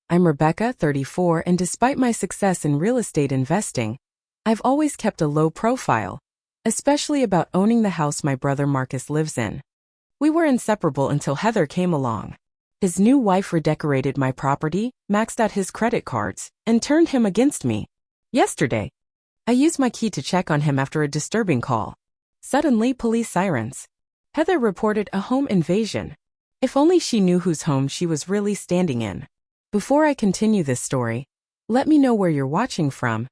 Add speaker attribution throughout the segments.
Speaker 1: I'm Rebecca, 34, and despite my success in real estate investing, I've always kept a low profile, especially about owning the house my brother Marcus lives in. We were inseparable until Heather came along. His new wife redecorated my property, maxed out his credit cards, and turned him against me. Yesterday, I used my key to check on him after a disturbing call. Suddenly, police sirens. Heather reported a home invasion. If only she knew whose home she was really standing in. Before I continue this story, let me know where you're watching from.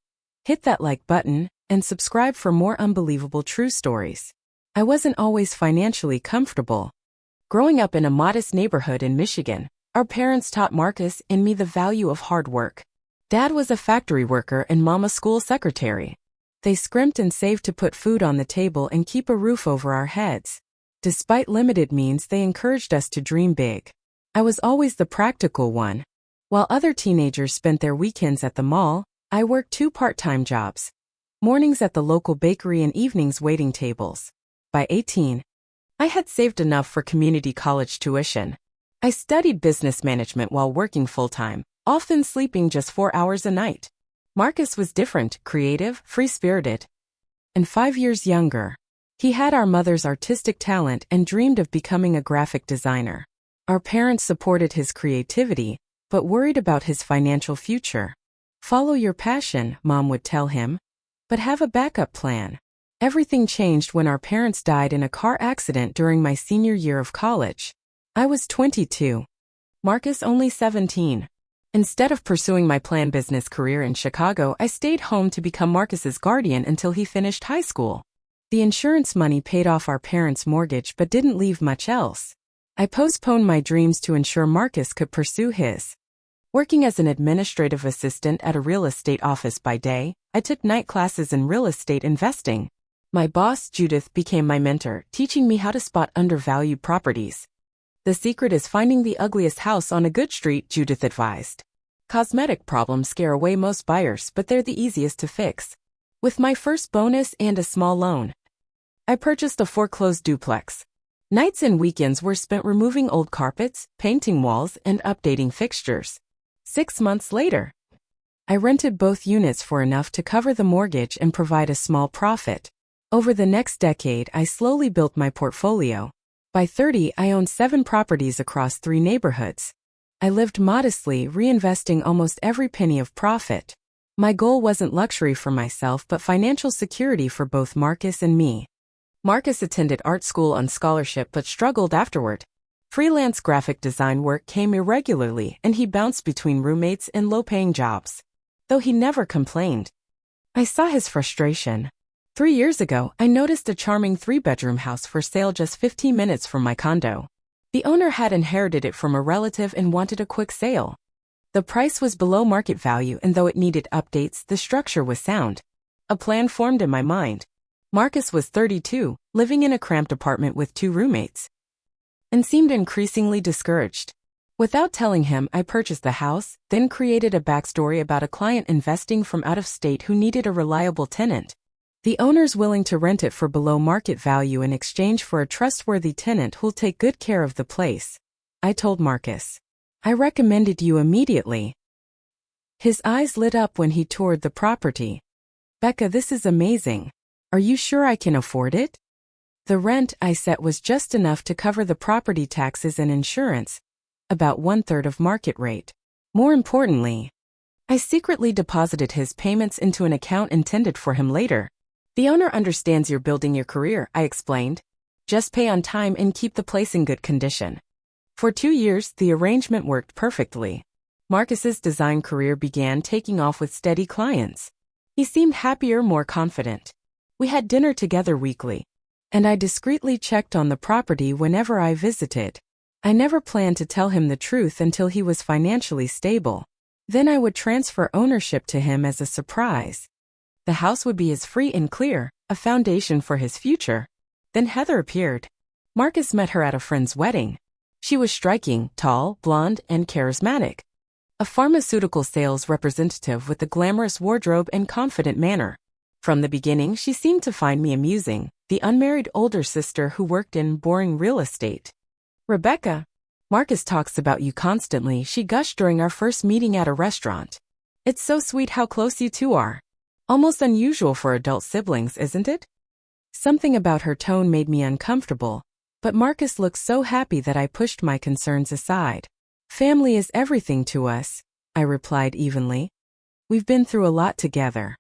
Speaker 1: Hit that like button and subscribe for more unbelievable true stories. I wasn't always financially comfortable. Growing up in a modest neighborhood in Michigan, our parents taught Marcus and me the value of hard work. Dad was a factory worker and Mom a school secretary. They scrimped and saved to put food on the table and keep a roof over our heads. Despite limited means, they encouraged us to dream big. I was always the practical one. While other teenagers spent their weekends at the mall, I worked 2 part-time jobs. Mornings at the local bakery and evenings waiting tables. By 18, I had saved enough for community college tuition. I studied business management while working full-time, often sleeping just 4 hours a night. Marcus was different, creative, free-spirited, and 5 years younger. He had our mother's artistic talent and dreamed of becoming a graphic designer. Our parents supported his creativity, but worried about his financial future. Follow your passion, Mom would tell him, but have a backup plan. Everything changed when our parents died in a car accident during my senior year of college. I was 22. Marcus only 17. Instead of pursuing my planned business career in Chicago, I stayed home to become Marcus's guardian until he finished high school. The insurance money paid off our parents' mortgage but didn't leave much else. I postponed my dreams to ensure Marcus could pursue his. Working as an administrative assistant at a real estate office by day, I took night classes in real estate investing. My boss, Judith, became my mentor, teaching me how to spot undervalued properties. The secret is finding the ugliest house on a good street, Judith advised. Cosmetic problems scare away most buyers, but they're the easiest to fix. With my first bonus and a small loan, I purchased a foreclosed duplex. Nights and weekends were spent removing old carpets, painting walls, and updating fixtures. 6 months later, I rented both units for enough to cover the mortgage and provide a small profit. Over the next decade, I slowly built my portfolio. By 30, I owned 7 properties across 3 neighborhoods. I lived modestly, reinvesting almost every penny of profit. My goal wasn't luxury for myself but financial security for both Marcus and me. Marcus attended art school on scholarship but struggled afterward. Freelance graphic design work came irregularly and he bounced between roommates and low-paying jobs. Though he never complained, I saw his frustration. 3 years ago, I noticed a charming 3-bedroom house for sale just 15 minutes from my condo. The owner had inherited it from a relative and wanted a quick sale. The price was below market value, and though it needed updates, the structure was sound. A plan formed in my mind. Marcus was 32, living in a cramped apartment with 2 roommates, and seemed increasingly discouraged. Without telling him, I purchased the house, then created a backstory about a client investing from out of state who needed a reliable tenant. The owner's willing to rent it for below market value in exchange for a trustworthy tenant who'll take good care of the place. I told Marcus, I recommended you immediately. His eyes lit up when he toured the property. Becca, this is amazing. Are you sure I can afford it? The rent I set was just enough to cover the property taxes and insurance, about 1/3 of market rate. More importantly, I secretly deposited his payments into an account intended for him later. The owner understands you're building your career, I explained. Just pay on time and keep the place in good condition. For 2 years, the arrangement worked perfectly. Marcus's design career began taking off with steady clients. He seemed happier, more confident. We had dinner together weekly, and I discreetly checked on the property whenever I visited. I never planned to tell him the truth until he was financially stable. Then I would transfer ownership to him as a surprise. The house would be his free and clear, a foundation for his future. Then Heather appeared. Marcus met her at a friend's wedding. She was striking, tall, blonde, and charismatic. A pharmaceutical sales representative with a glamorous wardrobe and confident manner. From the beginning, she seemed to find me amusing, the unmarried older sister who worked in boring real estate. Rebecca, Marcus talks about you constantly, she gushed during our first meeting at a restaurant. It's so sweet how close you two are. Almost unusual for adult siblings, isn't it? Something about her tone made me uncomfortable, but Marcus looked so happy that I pushed my concerns aside. Family is everything to us, I replied evenly. We've been through a lot together.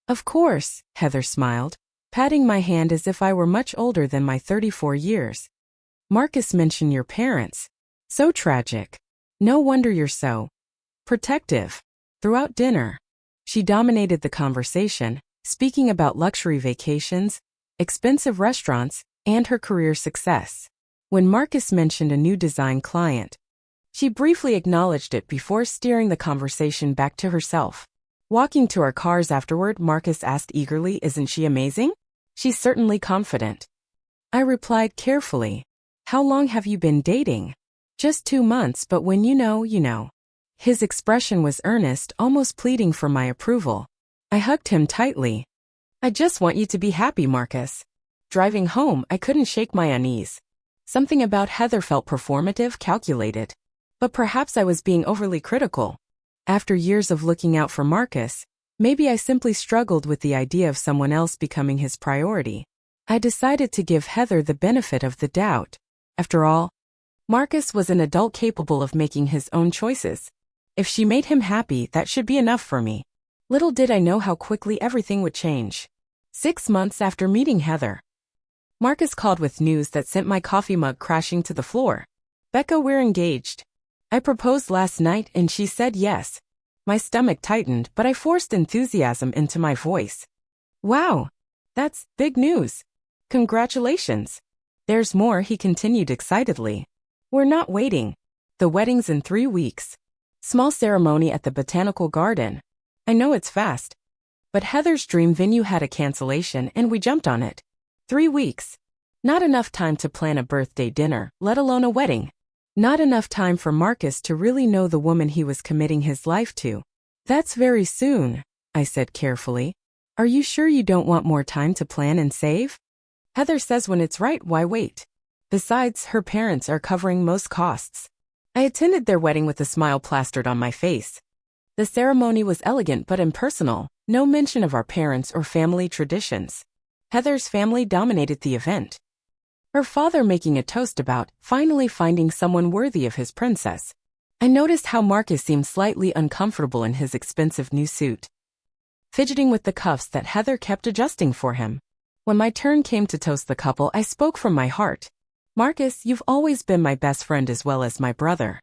Speaker 1: Of course, Heather smiled, patting my hand as if I were much older than my 34 years. Marcus mentioned your parents. So tragic. No wonder you're so protective. Throughout dinner, she dominated the conversation, speaking about luxury vacations, expensive restaurants, and her career success. When Marcus mentioned a new design client, she briefly acknowledged it before steering the conversation back to herself. Walking to our cars afterward, Marcus asked eagerly, "Isn't she amazing?" "She's certainly confident," I replied carefully. "How long have you been dating?" "Just 2 months, but when you know, you know." His expression was earnest, almost pleading for my approval. I hugged him tightly. "I just want you to be happy, Marcus." Driving home, I couldn't shake my unease. Something about Heather felt performative, calculated. But perhaps I was being overly critical. After years of looking out for Marcus, maybe I simply struggled with the idea of someone else becoming his priority. I decided to give Heather the benefit of the doubt. After all, Marcus was an adult capable of making his own choices. If she made him happy, that should be enough for me. Little did I know how quickly everything would change. 6 months after meeting Heather, Marcus called with news that sent my coffee mug crashing to the floor. "Becca, we're engaged. I proposed last night and she said yes." My stomach tightened, but I forced enthusiasm into my voice. "Wow, that's big news. Congratulations." "There's more," he continued excitedly. "We're not waiting. The wedding's in 3 weeks. Small ceremony at the Botanical Garden." I know it's fast, but Heather's dream venue had a cancellation and we jumped on it. 3 weeks. Not enough time to plan a birthday dinner, let alone a wedding. Not enough time for Marcus to really know the woman he was committing his life to. "That's very soon," I said carefully. "Are you sure you don't want more time to plan and save?" "Heather says when it's right, why wait? Besides, her parents are covering most costs." I attended their wedding with a smile plastered on my face. The ceremony was elegant but impersonal, no mention of our parents or family traditions. Heather's family dominated the event. Her father making a toast about finally finding someone worthy of his princess. I noticed how Marcus seemed slightly uncomfortable in his expensive new suit, fidgeting with the cuffs that Heather kept adjusting for him. When my turn came to toast the couple, I spoke from my heart. "Marcus, you've always been my best friend as well as my brother.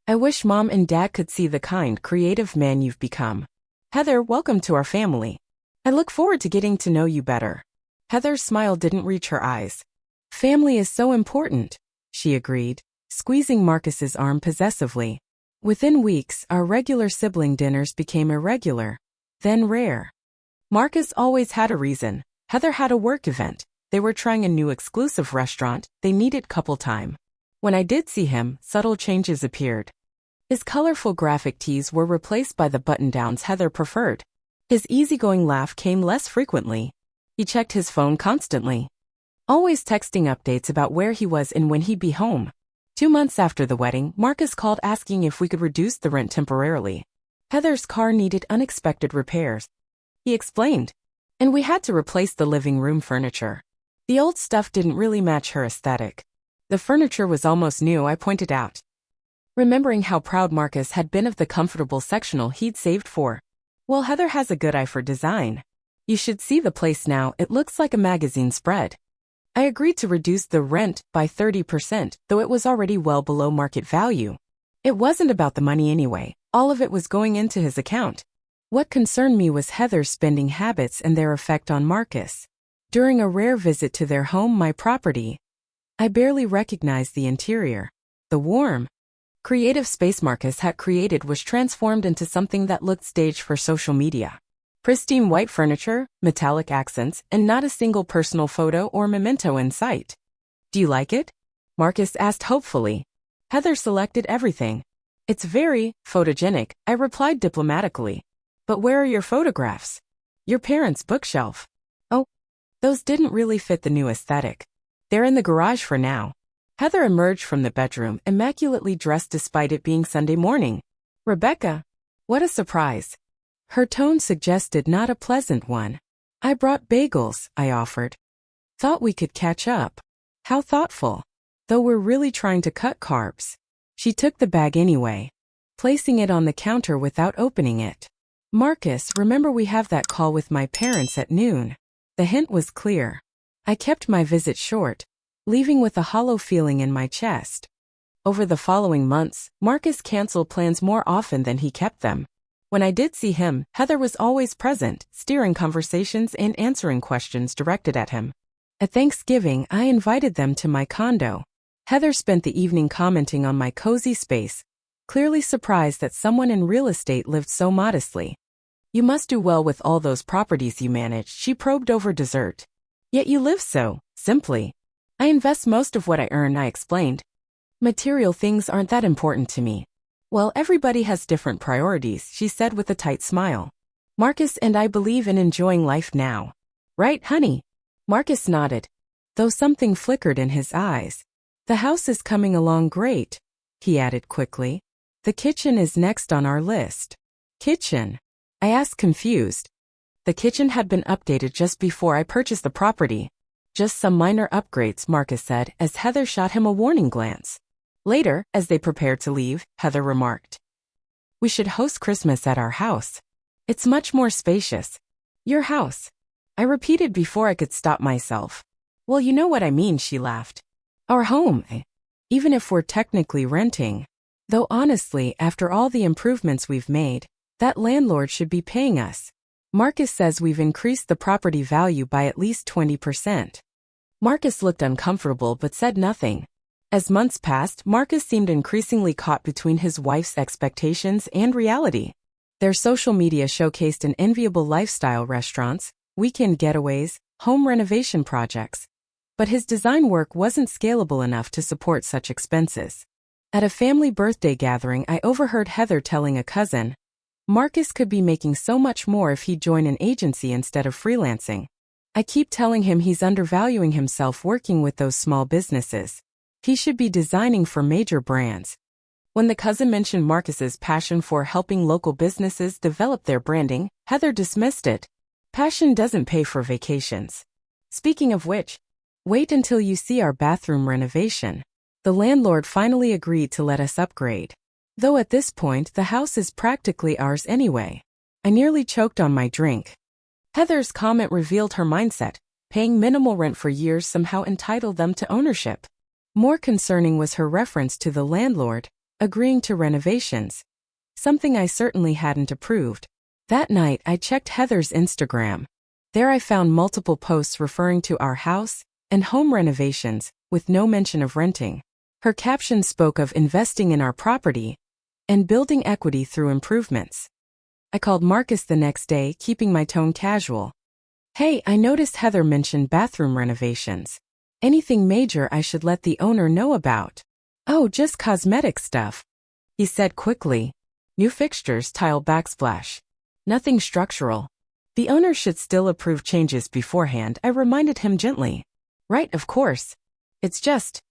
Speaker 1: I wish Mom and Dad could see the kind, creative man you've become. Heather, welcome to our family. I look forward to getting to know you better." Heather's smile didn't reach her eyes. "Family is so important," she agreed, squeezing Marcus's arm possessively. Within weeks, our regular sibling dinners became irregular, then rare. Marcus always had a reason. Heather had a work event. They were trying a new exclusive restaurant. They needed couple time. When I did see him, subtle changes appeared. His colorful graphic tees were replaced by the button-downs Heather preferred. His easygoing laugh came less frequently. He checked his phone constantly, always texting updates about where he was and when he'd be home. 2 months after the wedding, Marcus called asking if we could reduce the rent temporarily. Heather's car needed unexpected repairs, he explained, and we had to replace the living room furniture. The old stuff didn't really match her aesthetic. The furniture was almost new, I pointed out, remembering how proud Marcus had been of the comfortable sectional he'd saved for. "Well, Heather has a good eye for design. You should see the place now, it looks like a magazine spread." I agreed to reduce the rent by 30%, though it was already well below market value. It wasn't about the money anyway, all of it was going into his account. What concerned me was Heather's spending habits and their effect on Marcus. During a rare visit to their home, my property, I barely recognized the interior. The warm, creative space Marcus had created was transformed into something that looked staged for social media. Pristine white furniture, metallic accents, and not a single personal photo or memento in sight. "Do you like it?" Marcus asked hopefully. Heather selected everything. "It's very photogenic," I replied diplomatically. "But where are your photographs?" "Your parents' bookshelf." "Oh, those didn't really fit the new aesthetic. They're in the garage for now." Heather emerged from the bedroom, immaculately dressed despite it being Sunday morning. Rebecca, what a surprise. Her tone suggested not a pleasant one. I brought bagels, I offered. Thought we could catch up. How thoughtful. Though we're really trying to cut carbs. She took the bag anyway, placing it on the counter without opening it. Marcus, remember we have that call with my parents at noon. The hint was clear. I kept my visit short, leaving with a hollow feeling in my chest. Over the following months, Marcus canceled plans more often than he kept them. When I did see him, Heather was always present, steering conversations and answering questions directed at him. At Thanksgiving, I invited them to my condo. Heather spent the evening commenting on my cozy space, clearly surprised that someone in real estate lived so modestly. You must do well with all those properties you manage, she probed over dessert. Yet you live so simply. I invest most of what I earn, I explained. Material things aren't that important to me. Well, everybody has different priorities, she said with a tight smile. Marcus and I believe in enjoying life now. Right, honey? Marcus nodded, though something flickered in his eyes. The house is coming along great, he added quickly. The kitchen is next on our list. Kitchen? I asked, confused. The kitchen had been updated just before I purchased the property. Just some minor upgrades, Marcus said, as Heather shot him a warning glance. Later, as they prepared to leave, Heather remarked, we should host Christmas at our house. It's much more spacious. Your house, I repeated before I could stop myself. Well, you know what I mean, she laughed. Our home, even if we're technically renting. Though honestly, after all the improvements we've made, that landlord should be paying us. Marcus says we've increased the property value by at least 20%. Marcus looked uncomfortable but said nothing. As months passed, Marcus seemed increasingly caught between his wife's expectations and reality. Their social media showcased an enviable lifestyle: restaurants, weekend getaways, home renovation projects. But his design work wasn't scalable enough to support such expenses. At a family birthday gathering, I overheard Heather telling a cousin, Marcus could be making so much more if he'd join an agency instead of freelancing. I keep telling him he's undervaluing himself working with those small businesses. He should be designing for major brands. When the cousin mentioned Marcus's passion for helping local businesses develop their branding, Heather dismissed it. Passion doesn't pay for vacations. Speaking of which, wait until you see our bathroom renovation. The landlord finally agreed to let us upgrade. Though at this point, the house is practically ours anyway. I nearly choked on my drink. Heather's comment revealed her mindset. Paying minimal rent for years somehow entitled them to ownership. More concerning was her reference to the landlord agreeing to renovations, something I certainly hadn't approved. That night, I checked Heather's Instagram. There I found multiple posts referring to our house and home renovations, with no mention of renting. Her caption spoke of investing in our property and building equity through improvements. I called Marcus the next day, keeping my tone casual. Hey, I noticed Heather mentioned bathroom renovations. Anything major I should let the owner know about? Oh, just cosmetic stuff, he said quickly. New fixtures, tile backsplash. Nothing structural. The owner should still approve changes beforehand, I reminded him gently. Right, of course. It's just,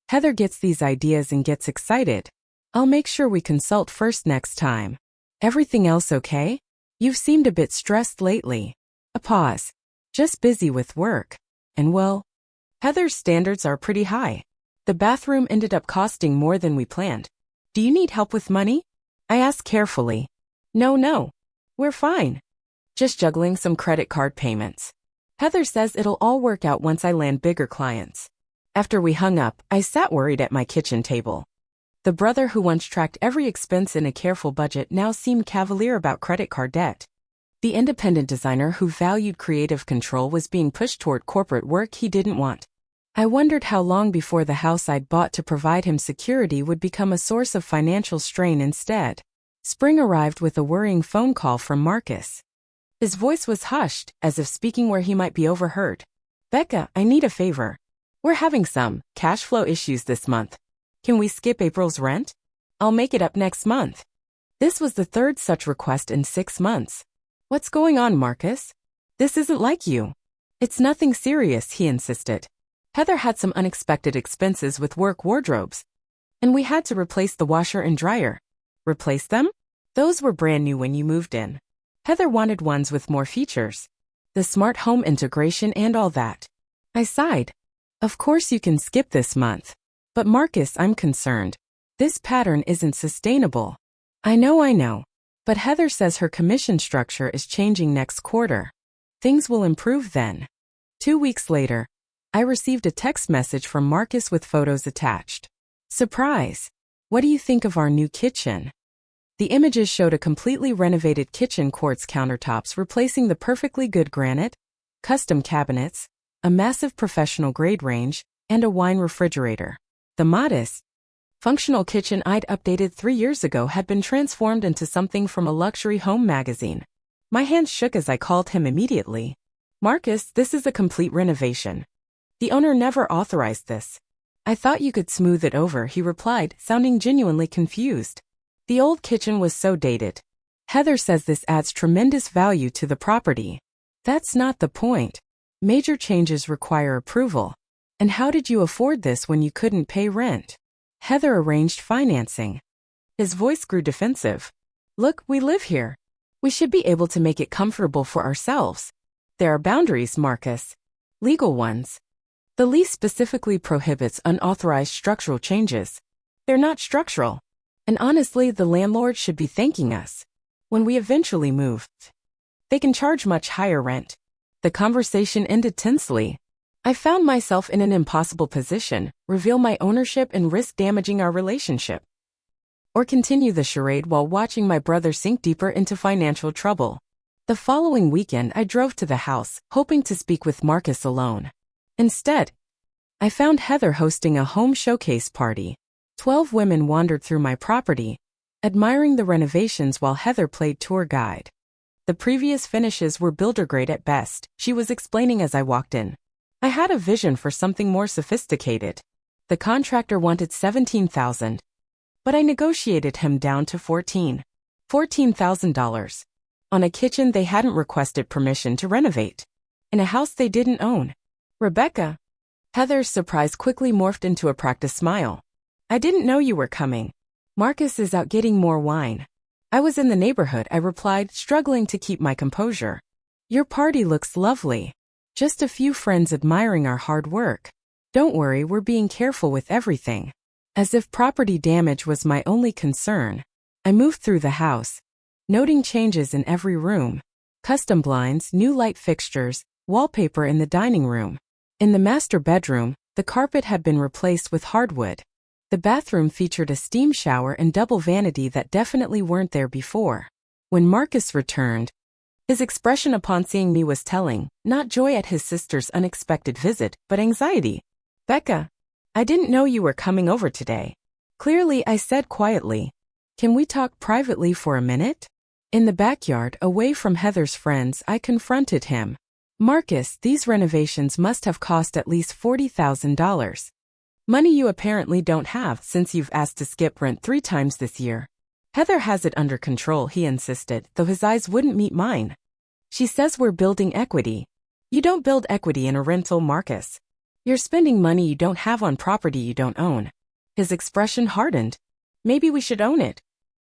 Speaker 1: Heather gets these ideas and gets excited. I'll make sure we consult first next time. Everything else okay? You've seemed a bit stressed lately. A pause. Just busy with work. And well, Heather's standards are pretty high. The bathroom ended up costing more than we planned. Do you need help with money? I asked carefully. No. We're fine. Just juggling some credit card payments. Heather says it'll all work out once I land bigger clients. After we hung up, I sat worried at my kitchen table. The brother who once tracked every expense in a careful budget now seemed cavalier about credit card debt. The independent designer who valued creative control was being pushed toward corporate work he didn't want. I wondered how long before the house I'd bought to provide him security would become a source of financial strain instead. Spring arrived with a worrying phone call from Marcus. His voice was hushed, as if speaking where he might be overheard. Becca, I need a favor. We're having some cash flow issues this month. Can we skip April's rent? I'll make it up next month. This was the third such request in 6 months. What's going on, Marcus? This isn't like you. It's nothing serious, he insisted. Heather had some unexpected expenses with work wardrobes, and we had to replace the washer and dryer. Replace them? Those were brand new when you moved in. Heather wanted ones with more features. The smart home integration and all that. I sighed. Of course you can skip this month. But Marcus, I'm concerned. This pattern isn't sustainable. I know. But Heather says her commission structure is changing next quarter. Things will improve then. 2 weeks later, I received a text message from Marcus with photos attached. Surprise! What do you think of our new kitchen? The images showed a completely renovated kitchen, quartz countertops replacing the perfectly good granite, custom cabinets, a massive professional grade range, and a wine refrigerator. The modest, functional kitchen I'd updated 3 years ago had been transformed into something from a luxury home magazine. My hands shook as I called him immediately. Marcus, this is a complete renovation. The owner never authorized this. I thought you could smooth it over, he replied, sounding genuinely confused. The old kitchen was so dated. Heather says this adds tremendous value to the property. That's not the point. Major changes require approval. And how did you afford this when you couldn't pay rent? Heather arranged financing. His voice grew defensive. Look, we live here. We should be able to make it comfortable for ourselves. There are boundaries, Marcus. Legal ones. The lease specifically prohibits unauthorized structural changes. They're not structural. And honestly, the landlord should be thanking us. When we eventually move, they can charge much higher rent. The conversation ended tensely. I found myself in an impossible position, reveal my ownership and risk damaging our relationship. Or continue the charade while watching my brother sink deeper into financial trouble. The following weekend I drove to the house, hoping to speak with Marcus alone. Instead, I found Heather hosting a home showcase party. 12 women wandered through my property, admiring the renovations while Heather played tour guide. The previous finishes were builder grade at best, she was explaining as I walked in. I had a vision for something more sophisticated. The contractor wanted $17,000, but I negotiated him down to $14,000 on a kitchen they hadn't requested permission to renovate, in a house they didn't own. Rebecca. Heather's surprise quickly morphed into a practiced smile. I didn't know you were coming. Marcus is out getting more wine. I was in the neighborhood, I replied, struggling to keep my composure. Your party looks lovely. Just a few friends admiring our hard work. Don't worry, we're being careful with everything. As if property damage was my only concern, I moved through the house, noting changes in every room. Custom blinds, new light fixtures, wallpaper in the dining room. In the master bedroom, the carpet had been replaced with hardwood. The bathroom featured a steam shower and double vanity that definitely weren't there before. When Marcus returned, his expression upon seeing me was telling, not joy at his sister's unexpected visit, but anxiety. Becca, I didn't know you were coming over today. Clearly, I said quietly. Can we talk privately for a minute? In the backyard, away from Heather's friends, I confronted him. Marcus, these renovations must have cost at least $40,000. Money you apparently don't have since you've asked to skip rent 3 times this year. Heather has it under control, he insisted, though his eyes wouldn't meet mine. She says we're building equity. You don't build equity in a rental, Marcus. You're spending money you don't have on property you don't own. His expression hardened. Maybe we should own it.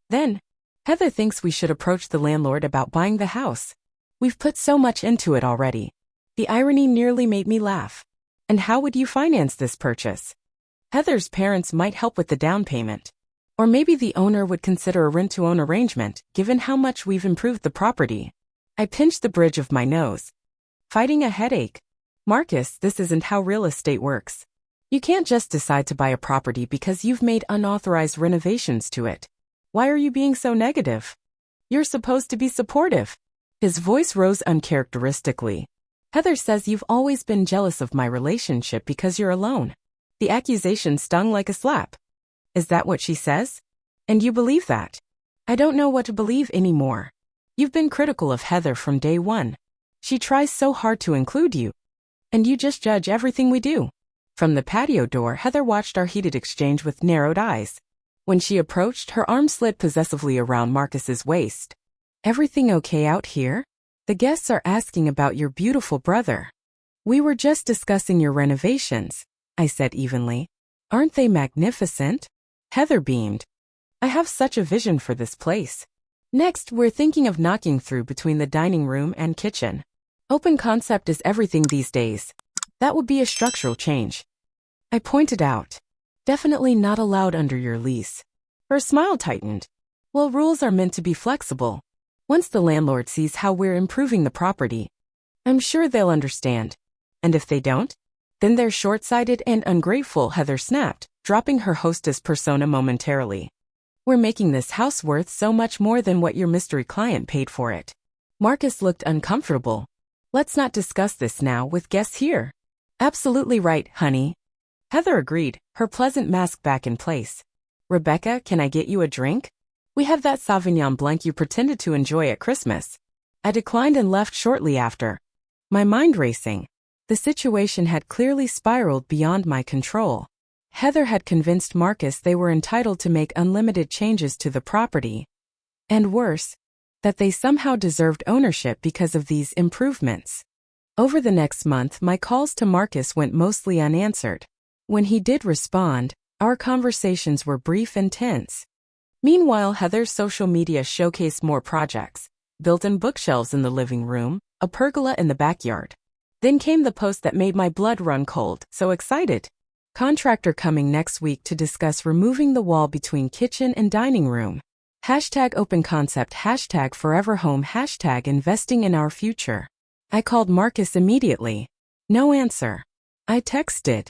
Speaker 1: Then, Heather thinks we should approach the landlord about buying the house. We've put so much into it already. The irony nearly made me laugh. And how would you finance this purchase? Heather's parents might help with the down payment. Or maybe the owner would consider a rent-to-own arrangement, given how much we've improved the property. I pinched the bridge of my nose, fighting a headache. Marcus, this isn't how real estate works. You can't just decide to buy a property because you've made unauthorized renovations to it. Why are you being so negative? You're supposed to be supportive. His voice rose uncharacteristically. Heather says you've always been jealous of my relationship because you're alone. The accusation stung like a slap. Is that what she says? And you believe that? I don't know what to believe anymore. You've been critical of Heather from day one. She tries so hard to include you. And you just judge everything we do. From the patio door, Heather watched our heated exchange with narrowed eyes. When she approached, her arm slid possessively around Marcus's waist. Everything okay out here? The guests are asking about your beautiful brother. We were just discussing your renovations, I said evenly. Aren't they magnificent? Heather beamed. I have such a vision for this place. Next, we're thinking of knocking through between the dining room and kitchen. Open concept is everything these days. That would be a structural change. I pointed out. Definitely not allowed under your lease. Her smile tightened. Well, rules are meant to be flexible. Once the landlord sees how we're improving the property, I'm sure they'll understand. And if they don't, then they're short-sighted and ungrateful, Heather snapped, dropping her hostess persona momentarily. We're making this house worth so much more than what your mystery client paid for it. Marcus looked uncomfortable. Let's not discuss this now with guests here. Absolutely right, honey. Heather agreed, her pleasant mask back in place. Rebecca, can I get you a drink? We have that Sauvignon Blanc you pretended to enjoy at Christmas. I declined and left shortly after. My mind racing. The situation had clearly spiraled beyond my control. Heather had convinced Marcus they were entitled to make unlimited changes to the property. And worse, that they somehow deserved ownership because of these improvements. Over the next month, my calls to Marcus went mostly unanswered. When he did respond, our conversations were brief and tense. Meanwhile, Heather's social media showcased more projects, built-in bookshelves in the living room, a pergola in the backyard. Then came the post that made my blood run cold, so excited. Contractor coming next week to discuss removing the wall between kitchen and dining room. #open concept, #forever home, #investing in our future. I called Marcus immediately. No answer. I texted.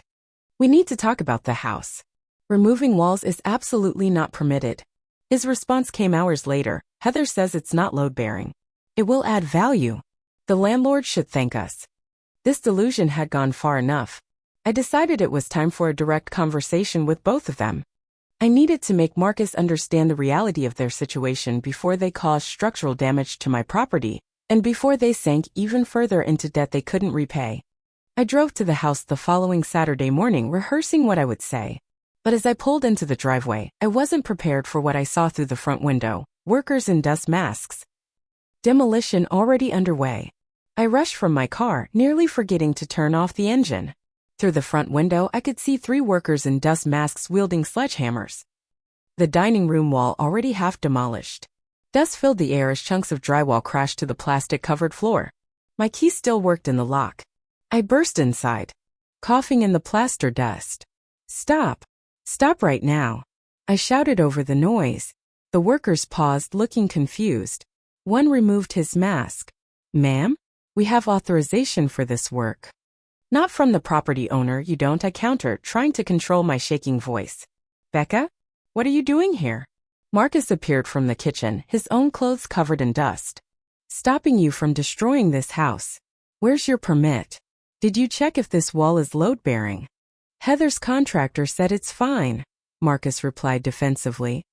Speaker 1: We need to talk about the house. Removing walls is absolutely not permitted. His response came hours later. Heather says it's not load-bearing. It will add value. The landlord should thank us. This delusion had gone far enough. I decided it was time for a direct conversation with both of them. I needed to make Marcus understand the reality of their situation before they caused structural damage to my property, and before they sank even further into debt they couldn't repay. I drove to the house the following Saturday morning rehearsing what I would say. But as I pulled into the driveway, I wasn't prepared for what I saw through the front window. Workers in dust masks. Demolition already underway. I rushed from my car, nearly forgetting to turn off the engine. Through the front window, I could see 3 workers in dust masks wielding sledgehammers. The dining room wall already half demolished. Dust filled the air as chunks of drywall crashed to the plastic-covered floor. My key still worked in the lock. I burst inside, coughing in the plaster dust. Stop! Stop right now! I shouted over the noise. The workers paused, looking confused. One removed his mask. Ma'am? We have authorization for this work. Not from the property owner, you don't, I countered, trying to control my shaking voice. Becca? What are you doing here? Marcus appeared from the kitchen, his own clothes covered in dust. Stopping you from destroying this house. Where's your permit? Did you check if this wall is load-bearing? Heather's contractor said it's fine, Marcus replied defensively.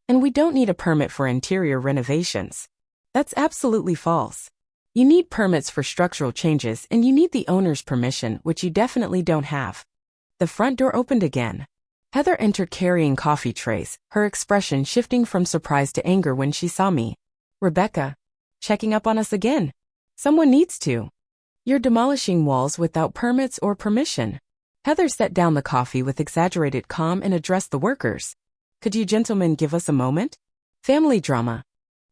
Speaker 1: And we don't need a permit for interior renovations. That's absolutely false. You need permits for structural changes and you need the owner's permission, which you definitely don't have. The front door opened again. Heather entered carrying coffee trays, her expression shifting from surprise to anger when she saw me. Rebecca, checking up on us again. Someone needs to. You're demolishing walls without permits or permission. Heather set down the coffee with exaggerated calm and addressed the workers. Could you gentlemen give us a moment? Family drama.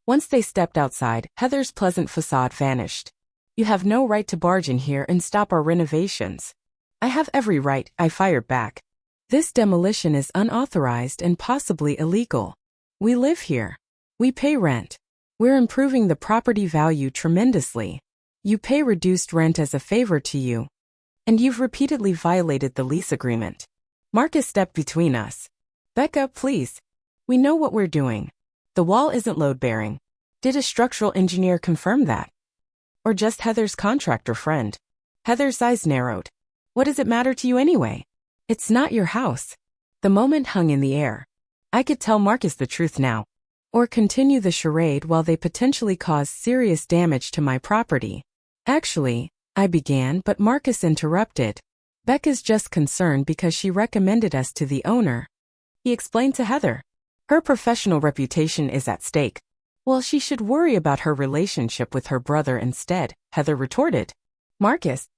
Speaker 1: Once they stepped outside, Heather's pleasant facade vanished. You have no right to barge in here and stop our renovations. I have every right, I fired back. This demolition is unauthorized and possibly illegal. We live here. We pay rent. We're improving the property value tremendously. You pay reduced rent as a favor to you. And you've repeatedly violated the lease agreement. Marcus stepped between us. Becca, please. We know what we're doing. The wall isn't load-bearing. Did a structural engineer confirm that? Or just Heather's contractor friend? Heather's eyes narrowed. What does it matter to you anyway? It's not your house. The moment hung in the air. I could tell Marcus the truth now. Or continue the charade while they potentially cause serious damage to my property. Actually, I began, but Marcus interrupted. Becca's just concerned because she recommended us to the owner. He explained to Heather. Her professional reputation is at stake. Well, she should worry about her relationship with her brother instead, Heather retorted. Marcus,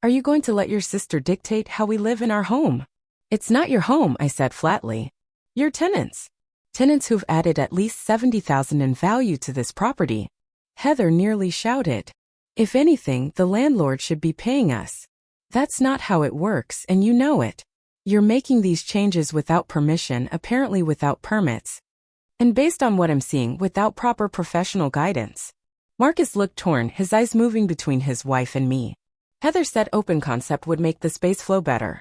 Speaker 1: Are you going to let your sister dictate how we live in our home? It's not your home, I said flatly. You're tenants. Tenants who've added at least $70,000 in value to this property. Heather nearly shouted. If anything, the landlord should be paying us. That's not how it works, and you know it. You're making these changes without permission, apparently without permits. And based on what I'm seeing, without proper professional guidance. Marcus looked torn, his eyes moving between his wife and me. Heather said open concept would make the space flow better.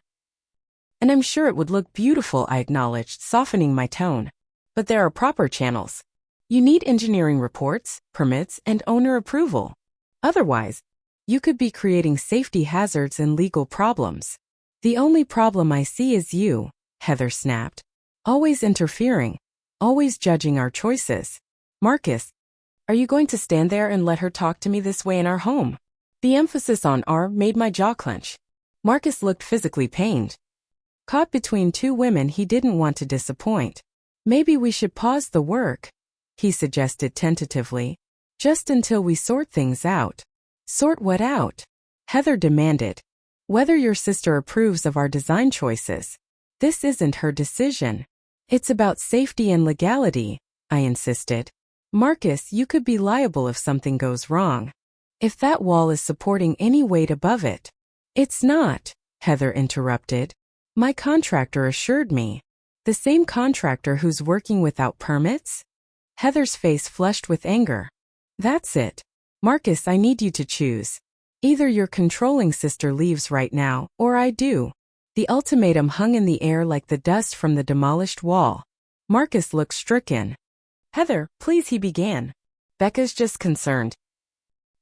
Speaker 1: And I'm sure it would look beautiful, I acknowledged, softening my tone. But there are proper channels. You need engineering reports, permits, and owner approval. Otherwise, you could be creating safety hazards and legal problems. The only problem I see is you, Heather snapped. Always interfering. Always judging our choices. Marcus, are you going to stand there and let her talk to me this way in our home? The emphasis on "our" made my jaw clench. Marcus looked physically pained. Caught between two women he didn't want to disappoint. Maybe we should pause the work, he suggested tentatively. Just until we sort things out. Sort what out? Heather demanded. Whether your sister approves of our design choices. This isn't her decision. It's about safety and legality, I insisted. Marcus, you could be liable if something goes wrong. If that wall is supporting any weight above it. It's not, Heather interrupted. My contractor assured me. The same contractor who's working without permits? Heather's face flushed with anger. That's it. Marcus, I need you to choose. Either your controlling sister leaves right now, or I do. The ultimatum hung in the air like the dust from the demolished wall. Marcus looked stricken. Heather, please, he began. Becca's just concerned.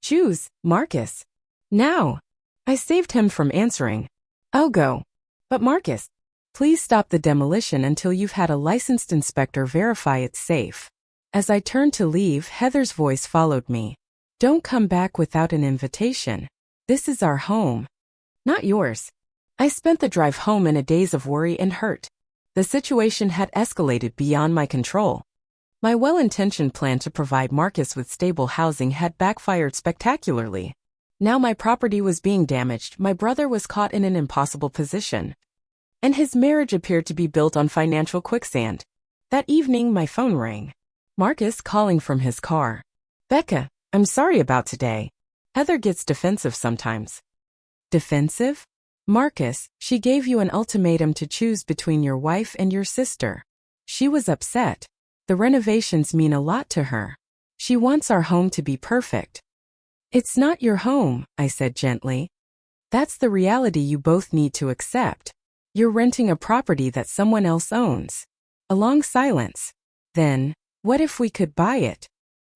Speaker 1: Choose, Marcus. Now. I saved him from answering. I'll go. But Marcus, please stop the demolition until you've had a licensed inspector verify it's safe. As I turned to leave, Heather's voice followed me. Don't come back without an invitation. This is our home. Not yours. I spent the drive home in a daze of worry and hurt. The situation had escalated beyond my control. My well-intentioned plan to provide Marcus with stable housing had backfired spectacularly. Now my property was being damaged, my brother was caught in an impossible position. And his marriage appeared to be built on financial quicksand. That evening my phone rang. Marcus calling from his car. Becca, I'm sorry about today. Heather gets defensive sometimes. Defensive? Marcus, she gave you an ultimatum to choose between your wife and your sister. She was upset. The renovations mean a lot to her. She wants our home to be perfect. It's not your home, I said gently. That's the reality you both need to accept. You're renting a property that someone else owns. A long silence. Then, what if we could buy it?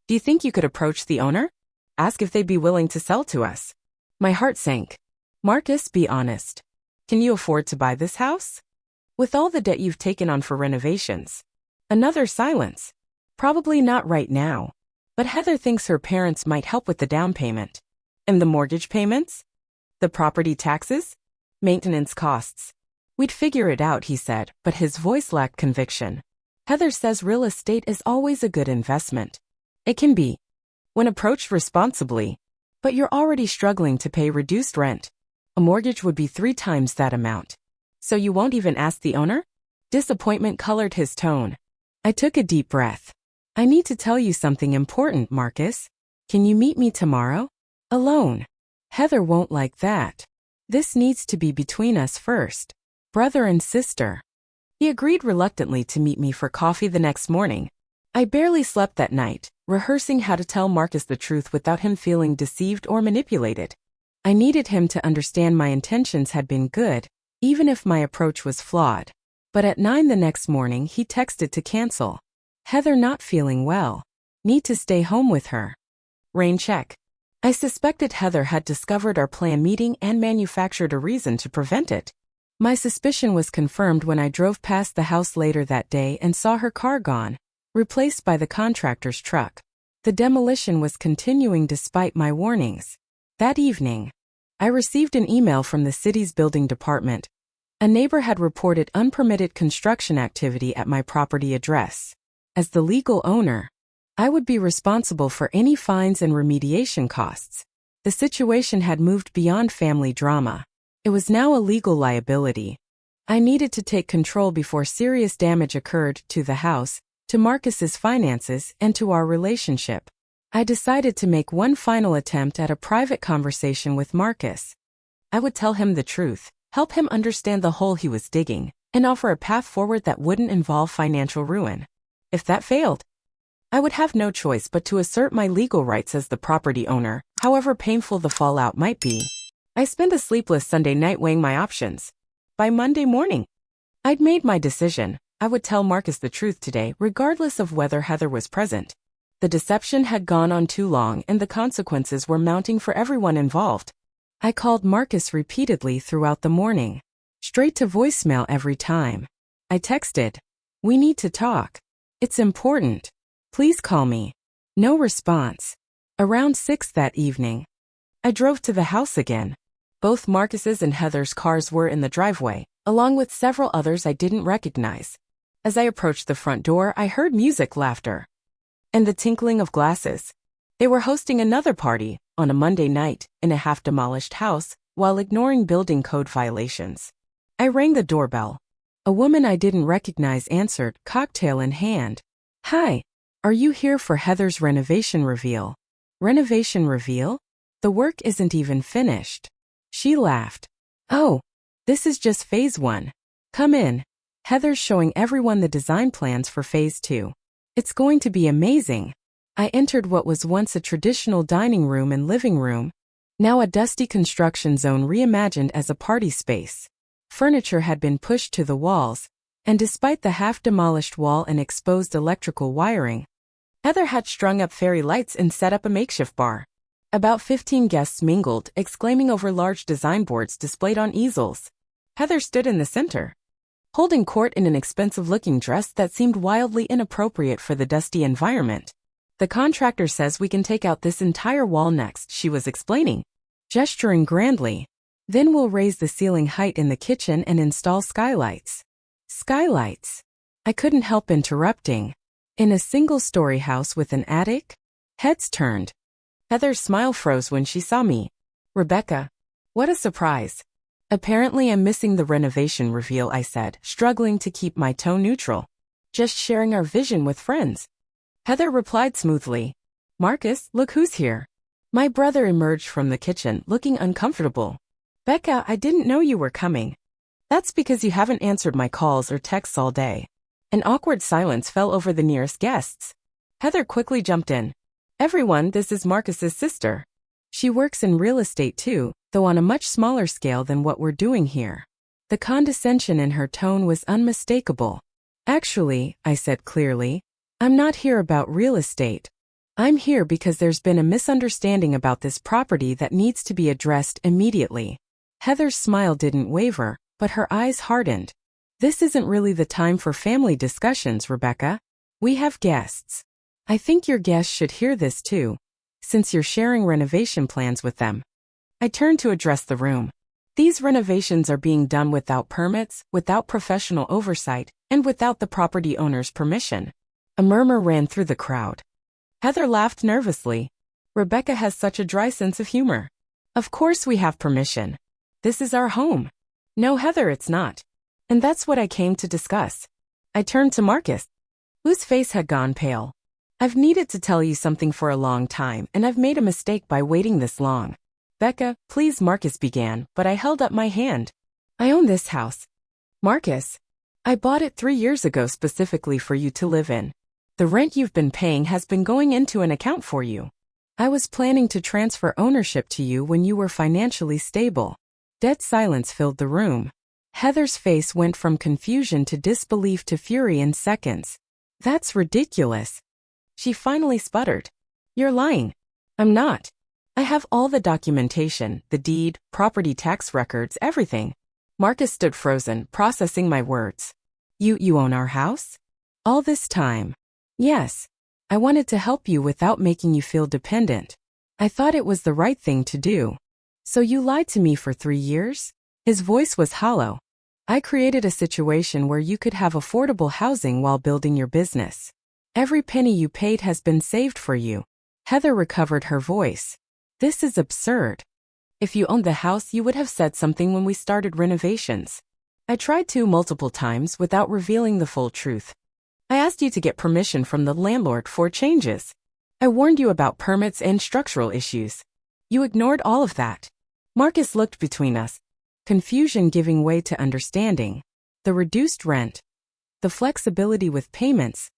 Speaker 1: Do you think you could approach the owner? Ask if they'd be willing to sell to us. My heart sank. Marcus, be honest. Can you afford to buy this house? With all the debt you've taken on for renovations. Another silence. Probably not right now. But Heather thinks her parents might help with the down payment. And the mortgage payments? The property taxes? Maintenance costs. We'd figure it out, he said, but his voice lacked conviction. Heather says real estate is always a good investment. It can be, when approached responsibly. But you're already struggling to pay reduced rent. A mortgage would be 3 times that amount. So you won't even ask the owner? Disappointment colored his tone. I took a deep breath. I need to tell you something important, Marcus. Can you meet me tomorrow? Alone. Heather won't like that. This needs to be between us first. Brother and sister. He agreed reluctantly to meet me for coffee the next morning. I barely slept that night, rehearsing how to tell Marcus the truth without him feeling deceived or manipulated. I needed him to understand my intentions had been good, even if my approach was flawed. But at 9 the next morning he texted to cancel. Heather not feeling well. Need to stay home with her. Rain check. I suspected Heather had discovered our planned meeting and manufactured a reason to prevent it. My suspicion was confirmed when I drove past the house later that day and saw her car gone, replaced by the contractor's truck. The demolition was continuing despite my warnings. That evening, I received an email from the city's building department. A neighbor had reported unpermitted construction activity at my property address. As the legal owner, I would be responsible for any fines and remediation costs. The situation had moved beyond family drama. It was now a legal liability. I needed to take control before serious damage occurred to the house, to Marcus's finances, and to our relationship. I decided to make one final attempt at a private conversation with Marcus. I would tell him the truth, help him understand the hole he was digging, and offer a path forward that wouldn't involve financial ruin. If that failed, I would have no choice but to assert my legal rights as the property owner, however painful the fallout might be. I spent a sleepless Sunday night weighing my options. By Monday morning, I'd made my decision. I would tell Marcus the truth today, regardless of whether Heather was present. The deception had gone on too long and the consequences were mounting for everyone involved. I called Marcus repeatedly throughout the morning. Straight to voicemail every time. I texted, "We need to talk. It's important. Please call me." No response. Around 6 that evening, I drove to the house again. Both Marcus's and Heather's cars were in the driveway, along with several others I didn't recognize. As I approached the front door, I heard music, laughter, and the tinkling of glasses. They were hosting another party, on a Monday night, in a half-demolished house, while ignoring building code violations. I rang the doorbell. A woman I didn't recognize answered, cocktail in hand. "Hi. Are you here for Heather's renovation reveal?" "Renovation reveal? The work isn't even finished." She laughed. "Oh, this is just phase 1. Come in. Heather's showing everyone the design plans for phase 2. It's going to be amazing." I entered what was once a traditional dining room and living room, now a dusty construction zone reimagined as a party space. Furniture had been pushed to the walls, and despite the half-demolished wall and exposed electrical wiring, Heather had strung up fairy lights and set up a makeshift bar. About 15 guests mingled, exclaiming over large design boards displayed on easels. Heather stood in the center, holding court in an expensive-looking dress that seemed wildly inappropriate for the dusty environment. "The contractor says we can take out this entire wall next," she was explaining, gesturing grandly. "Then we'll raise the ceiling height in the kitchen and install skylights." Skylights? I couldn't help interrupting. In a single-story house with an attic? Heads turned. Heather's smile froze when she saw me. "Rebecca, what a surprise. Apparently I'm missing the renovation reveal," I said, struggling to keep my tone neutral. "Just sharing our vision with friends." Heather replied smoothly, "Marcus, look who's here." My brother emerged from the kitchen, looking uncomfortable. "Becca, I didn't know you were coming." "That's because you haven't answered my calls or texts all day." An awkward silence fell over the nearest guests. Heather quickly jumped in. "Everyone, this is Marcus's sister. She works in real estate too, though on a much smaller scale than what we're doing here." The condescension in her tone was unmistakable. "Actually," I said clearly, "I'm not here about real estate. I'm here because there's been a misunderstanding about this property that needs to be addressed immediately." Heather's smile didn't waver, but her eyes hardened. "This isn't really the time for family discussions, Rebecca. We have guests. I think your guests should hear this too, since you're sharing renovation plans with them." I turned to address the room. "These renovations are being done without permits, without professional oversight, and without the property owner's permission." A murmur ran through the crowd. Heather laughed nervously. "Rebecca has such a dry sense of humor. Of course we have permission. This is our home." "No, Heather, it's not. And that's what I came to discuss." I turned to Marcus, whose face had gone pale. "I've needed to tell you something for a long time, and I've made a mistake by waiting this long." "Becca, please," Marcus began, but I held up my hand. "I own this house. Marcus, I bought it 3 years ago specifically for you to live in. The rent you've been paying has been going into an account for you. I was planning to transfer ownership to you when you were financially stable." Dead silence filled the room. Heather's face went from confusion to disbelief to fury in seconds. "That's ridiculous." She finally sputtered. "You're lying." "I'm not. I have all the documentation, the deed, property tax records, everything." Marcus stood frozen, processing my words. You own our house?" "All this time." "Yes. I wanted to help you without making you feel dependent. I thought it was the right thing to do." "So you lied to me for 3 years?" His voice was hollow. "I created a situation where you could have affordable housing while building your business. Every penny you paid has been saved for you." Heather recovered her voice. This is absurd. If you owned the house, you would have said something when we started renovations. I tried to multiple times without revealing the full truth. I asked you to get permission from the landlord for changes. I warned you about permits and structural issues. You ignored all of that. Marcus looked between us, confusion giving way to understanding. The reduced rent, the flexibility with payments,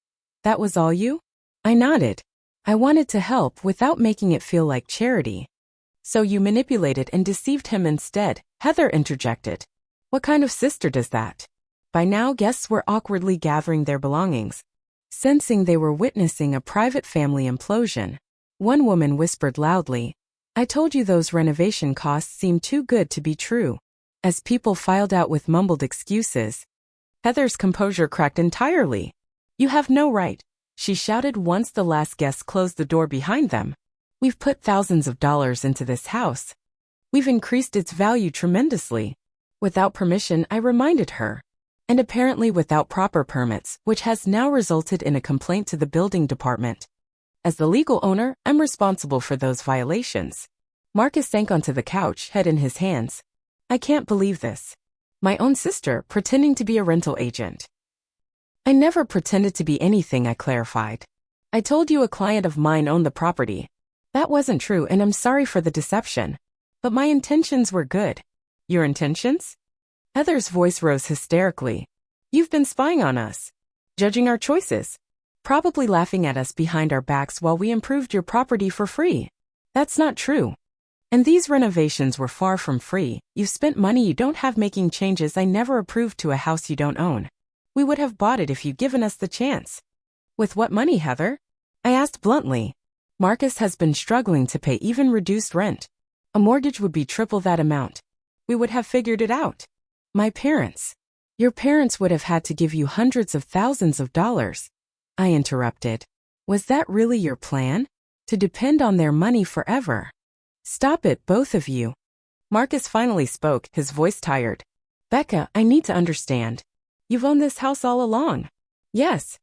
Speaker 1: that was all you? I nodded. I wanted to help without making it feel like charity. So you manipulated and deceived him instead, Heather interjected. What kind of sister does that? By now guests were awkwardly gathering their belongings, sensing they were witnessing a private family implosion. One woman whispered loudly, I told you those renovation costs seemed too good to be true. As people filed out with mumbled excuses, Heather's composure cracked entirely. You have no right, she shouted once the last guest closed the door behind them. We've put thousands of dollars into this house. We've increased its value tremendously. Without permission, I reminded her. And apparently without proper permits, which has now resulted in a complaint to the building department. As the legal owner, I'm responsible for those violations. Marcus sank onto the couch, head in his hands. I can't believe this. My own sister, pretending to be a rental agent. I never pretended to be anything, I clarified. I told you a client of mine owned the property. That wasn't true, and I'm sorry for the deception. But my intentions were good. Your intentions? Heather's voice rose hysterically. You've been spying on us, judging our choices, probably laughing at us behind our backs while we improved your property for free. That's not true. And these renovations were far from free. You've spent money you don't have making changes I never approved to a house you don't own. We would have bought it if you'd given us the chance. With what money, Heather? I asked bluntly. Marcus has been struggling to pay even reduced rent. A mortgage would be triple that amount. We would have figured it out. My parents. Your parents would have had to give you hundreds of thousands of dollars. I interrupted. Was that really your plan? To depend on their money forever? Stop it, both of you. Marcus finally spoke, his voice tired. Becca, I need to understand. You've owned this house all along. Yes.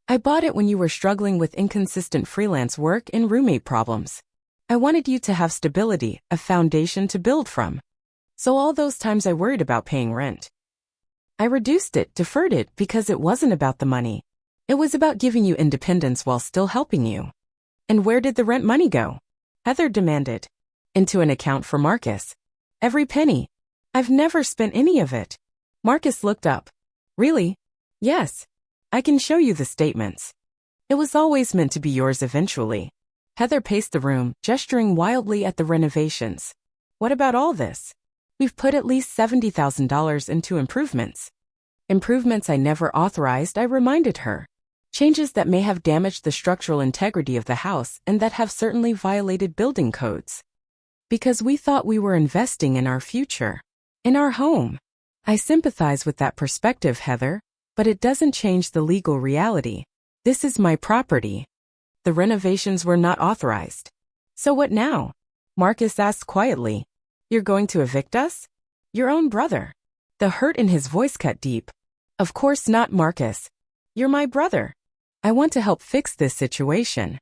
Speaker 1: I bought it when you were struggling with inconsistent freelance work and roommate problems. I wanted you to have stability, a foundation to build from. So all those times I worried about paying rent, I reduced it, deferred it, because it wasn't about the money. It was about giving you independence while still helping you. And where did the rent money go? Heather demanded. Into an account for Marcus. Every penny. I've never spent any of it. Marcus looked up. Really? Yes. I can show you the statements. It was always meant to be yours eventually. Heather paced the room, gesturing wildly at the renovations. What about all this? We've put at least $70,000 into improvements. Improvements I never authorized, I reminded her. Changes that may have damaged the structural integrity of the house and that have certainly violated building codes. Because we thought we were investing in our future. In our home. I sympathize with that perspective, Heather, but it doesn't change the legal reality. This is my property. The renovations were not authorized. So what now? Marcus asked quietly. You're going to evict us? Your own brother. The hurt in his voice cut deep. Of course not, Marcus. You're my brother. I want to help fix this situation.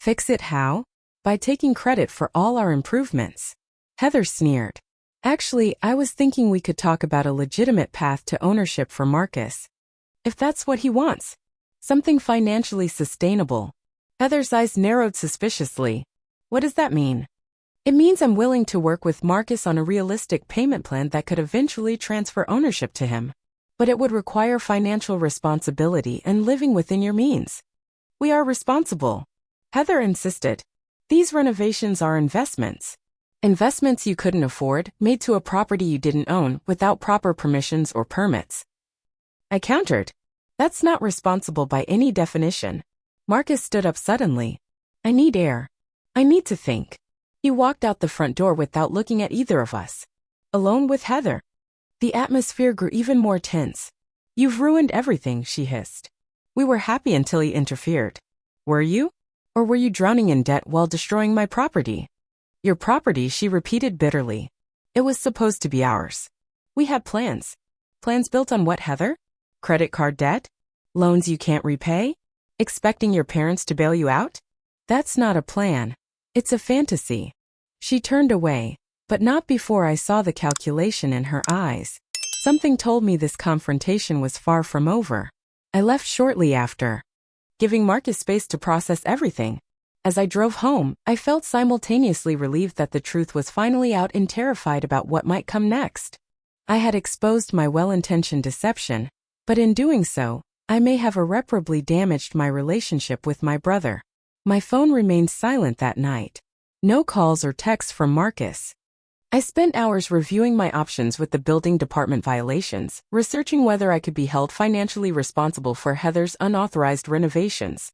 Speaker 1: Fix it how? By taking credit for all our improvements. Heather sneered. Actually, I was thinking we could talk about a legitimate path to ownership for Marcus. If that's what he wants. Something financially sustainable. Heather's eyes narrowed suspiciously. What does that mean? It means I'm willing to work with Marcus on a realistic payment plan that could eventually transfer ownership to him. But it would require financial responsibility and living within your means. We are responsible. Heather insisted. These renovations are investments. Investments you couldn't afford, made to a property you didn't own without proper permissions or permits. I countered. That's not responsible by any definition. Marcus stood up suddenly. I need air. I need to think. He walked out the front door without looking at either of us. Alone with Heather. The atmosphere grew even more tense. You've ruined everything, she hissed. We were happy until he interfered. Were you? Or were you drowning in debt while destroying my property? Your property, she repeated bitterly. It was supposed to be ours. We had plans. Plans built on what, Heather? Credit card debt? Loans you can't repay? Expecting your parents to bail you out? That's not a plan. It's a fantasy. She turned away, but not before I saw the calculation in her eyes. Something told me this confrontation was far from over. I left shortly after, giving Marcus space to process everything. As I drove home, I felt simultaneously relieved that the truth was finally out and terrified about what might come next. I had exposed my well-intentioned deception, but in doing so, I may have irreparably damaged my relationship with my brother. My phone remained silent that night. No calls or texts from Marcus. I spent hours reviewing my options with the building department violations, researching whether I could be held financially responsible for Heather's unauthorized renovations,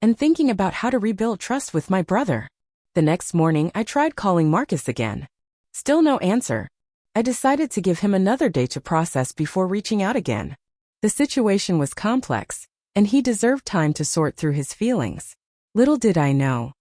Speaker 1: and thinking about how to rebuild trust with my brother. The next morning, I tried calling Marcus again. Still no answer. I decided to give him another day to process before reaching out again. The situation was complex, and he deserved time to sort through his feelings. Little did I know,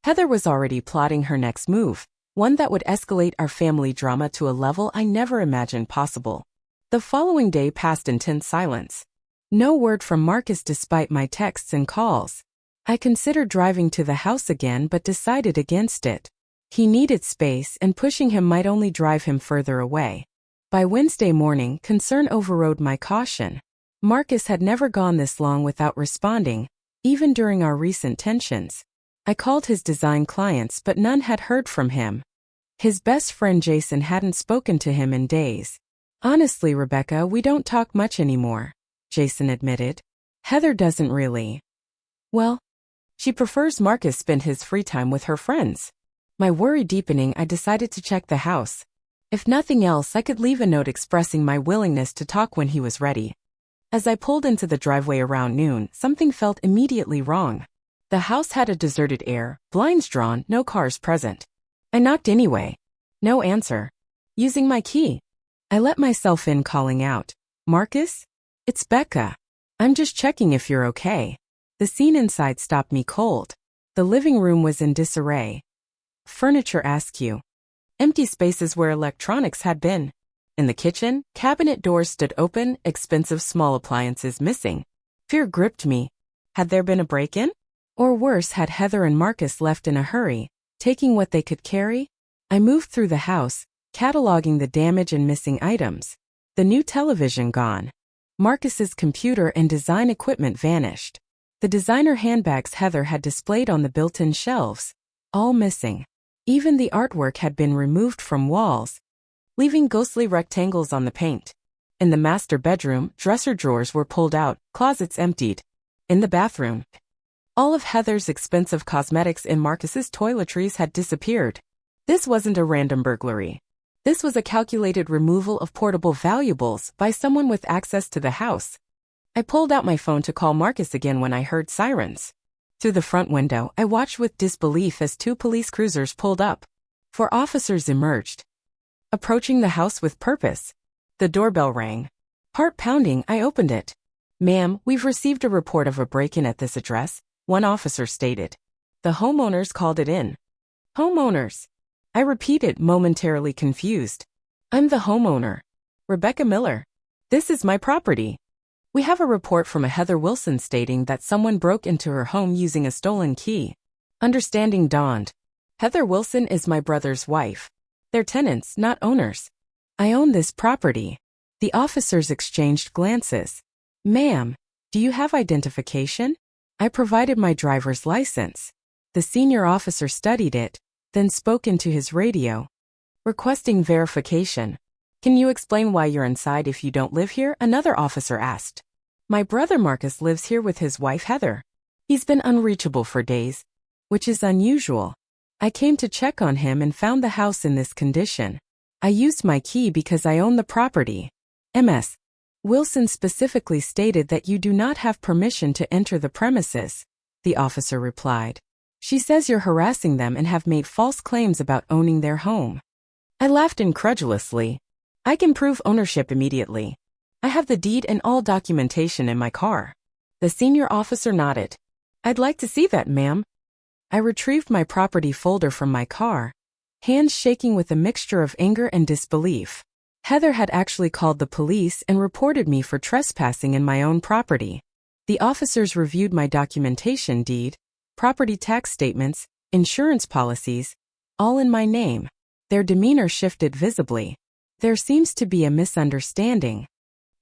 Speaker 1: Heather was already plotting her next move, one that would escalate our family drama to a level I never imagined possible. The following day passed in tense silence. No word from Marcus despite my texts and calls. I considered driving to the house again but decided against it. He needed space and pushing him might only drive him further away. By Wednesday morning, concern overrode my caution. Marcus had never gone this long without responding, even during our recent tensions. I called his design clients but none had heard from him. His best friend Jason hadn't spoken to him in days. Honestly, Rebecca, we don't talk much anymore, Jason admitted. Heather doesn't really. Well, she prefers Marcus spend his free time with her friends. My worry deepening, I decided to check the house. If nothing else, I could leave a note expressing my willingness to talk when he was ready. As I pulled into the driveway around noon, something felt immediately wrong. The house had a deserted air, blinds drawn, no cars present. I knocked anyway. No answer. Using my key, I let myself in, calling out, "Marcus? It's Becca. I'm just checking if you're okay." The scene inside stopped me cold. The living room was in disarray. Furniture askew. Empty spaces where electronics had been. In the kitchen, cabinet doors stood open, expensive small appliances missing. Fear gripped me. Had there been a break-in? Or worse, had Heather and Marcus left in a hurry, taking what they could carry? I moved through the house, cataloging the damage and missing items. The new television gone. Marcus's computer and design equipment vanished. The designer handbags Heather had displayed on the built-in shelves, all missing. Even the artwork had been removed from walls, leaving ghostly rectangles on the paint. In the master bedroom, dresser drawers were pulled out, closets emptied. In the bathroom, all of Heather's expensive cosmetics in Marcus's toiletries had disappeared. This wasn't a random burglary. This was a calculated removal of portable valuables by someone with access to the house. I pulled out my phone to call Marcus again when I heard sirens. Through the front window, I watched with disbelief as 2 police cruisers pulled up. 4 officers emerged, approaching the house with purpose. The doorbell rang. Heart pounding, I opened it. "Ma'am, we've received a report of a break-in at this address," one officer stated. The homeowners called it in. Homeowners? I repeated, momentarily confused. "I'm the homeowner. Rebecca Miller. This is my property. We have a report from a Heather Wilson stating that someone broke into her home using a stolen key." Understanding dawned. Heather Wilson is my brother's wife. They're tenants, not owners. I own this property. The officers exchanged glances. "Ma'am, do you have identification?" I provided my driver's license. The senior officer studied it, then spoke into his radio. Requesting verification. "Can you explain why you're inside if you don't live here?" another officer asked. "My brother Marcus lives here with his wife Heather. He's been unreachable for days, which is unusual. I came to check on him and found the house in this condition. I used my key because I own the property. Ms. Wilson specifically stated that you do not have permission to enter the premises," the officer replied. "She says you're harassing them and have made false claims about owning their home." I laughed incredulously. "I can prove ownership immediately. I have the deed and all documentation in my car." The senior officer nodded. "I'd like to see that, ma'am." I retrieved my property folder from my car, hands shaking with a mixture of anger and disbelief. Heather had actually called the police and reported me for trespassing in my own property. The officers reviewed my documentation, deed, property tax statements, insurance policies, All in my name. Their demeanor shifted visibly. There seems to be a misunderstanding.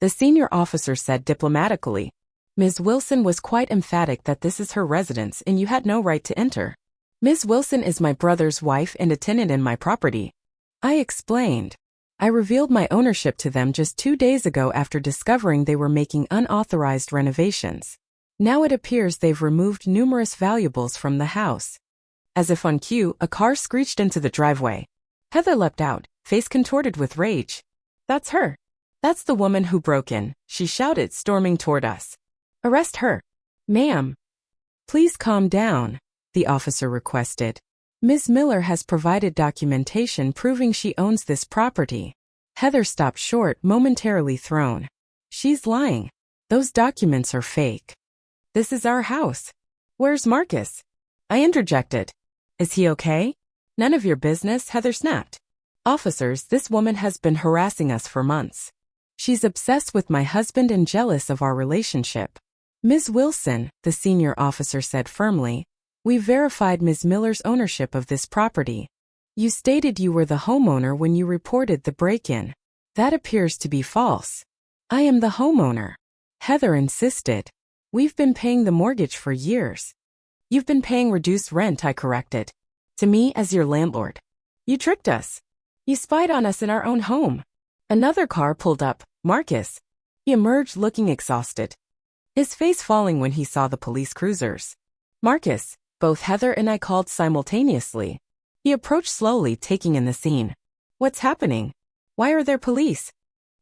Speaker 1: The senior officer said diplomatically. Ms. Wilson was quite emphatic that this is her residence and you had no right to enter. Ms. Wilson is my brother's wife and a tenant in my property. I explained. I revealed my ownership to them just 2 days ago after discovering they were making unauthorized renovations. Now it appears they've removed numerous valuables from the house. As if on cue, a car screeched into the driveway. Heather leapt out, face contorted with rage. That's her. That's the woman who broke in, she shouted, storming toward us. Arrest her. Ma'am. Please calm down, the officer requested. Ms. Miller has provided documentation proving she owns this property. Heather stopped short, momentarily thrown. She's lying. Those documents are fake. This is our house. Where's Marcus? I interjected. Is he okay? None of your business, Heather snapped. Officers, this woman has been harassing us for months. She's obsessed with my husband and jealous of our relationship. Ms. Wilson, the senior officer said firmly, we verified Ms. Miller's ownership of this property. You stated you were the homeowner when you reported the break-in. That appears to be false. I am the homeowner. Heather insisted. We've been paying the mortgage for years. You've been paying reduced rent, I corrected. To me as your landlord. You tricked us. You spied on us in our own home. Another car pulled up, Marcus. He emerged looking exhausted. His face falling when he saw the police cruisers. Marcus, both Heather and I called simultaneously. He approached slowly, taking in the scene. What's happening? Why are there police?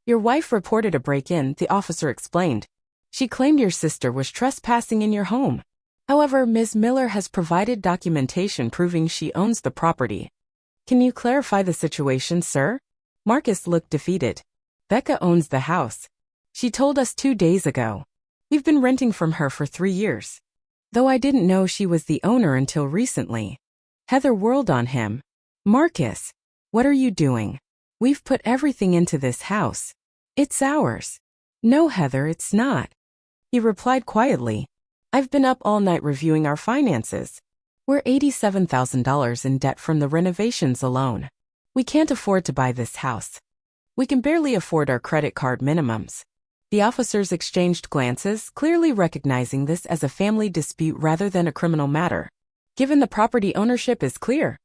Speaker 1: Your wife reported a break-in, the officer explained. She claimed your sister was trespassing in your home. However, Ms. Miller has provided documentation proving she owns the property. Can you clarify the situation, sir? Marcus looked defeated. Becca owns the house. She told us 2 days ago. We've been renting from her for 3 years. Though I didn't know she was the owner until recently. Heather whirled on him. Marcus, what are you doing? We've put everything into this house. It's ours. No, Heather, it's not. He replied quietly. I've been up all night reviewing our finances. We're $87,000 in debt from the renovations alone. We can't afford to buy this house. We can barely afford our credit card minimums. The officers exchanged glances, clearly recognizing this as a family dispute rather than a criminal matter. Given the property ownership is clear,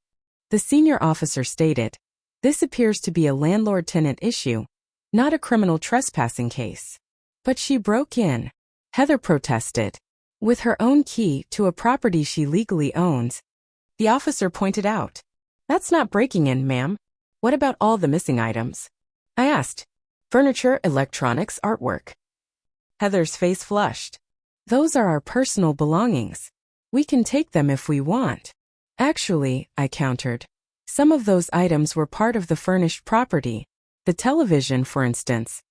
Speaker 1: the senior officer stated, this appears to be a landlord-tenant issue, not a criminal trespassing case. But she broke in. Heather protested. With her own key to a property she legally owns. The officer pointed out. That's not breaking in, ma'am. What about all the missing items? I asked. Furniture, electronics, artwork. Heather's face flushed. Those are our personal belongings. We can take them if we want. Actually, I countered. Some of those items were part of the furnished property. The television, for instance,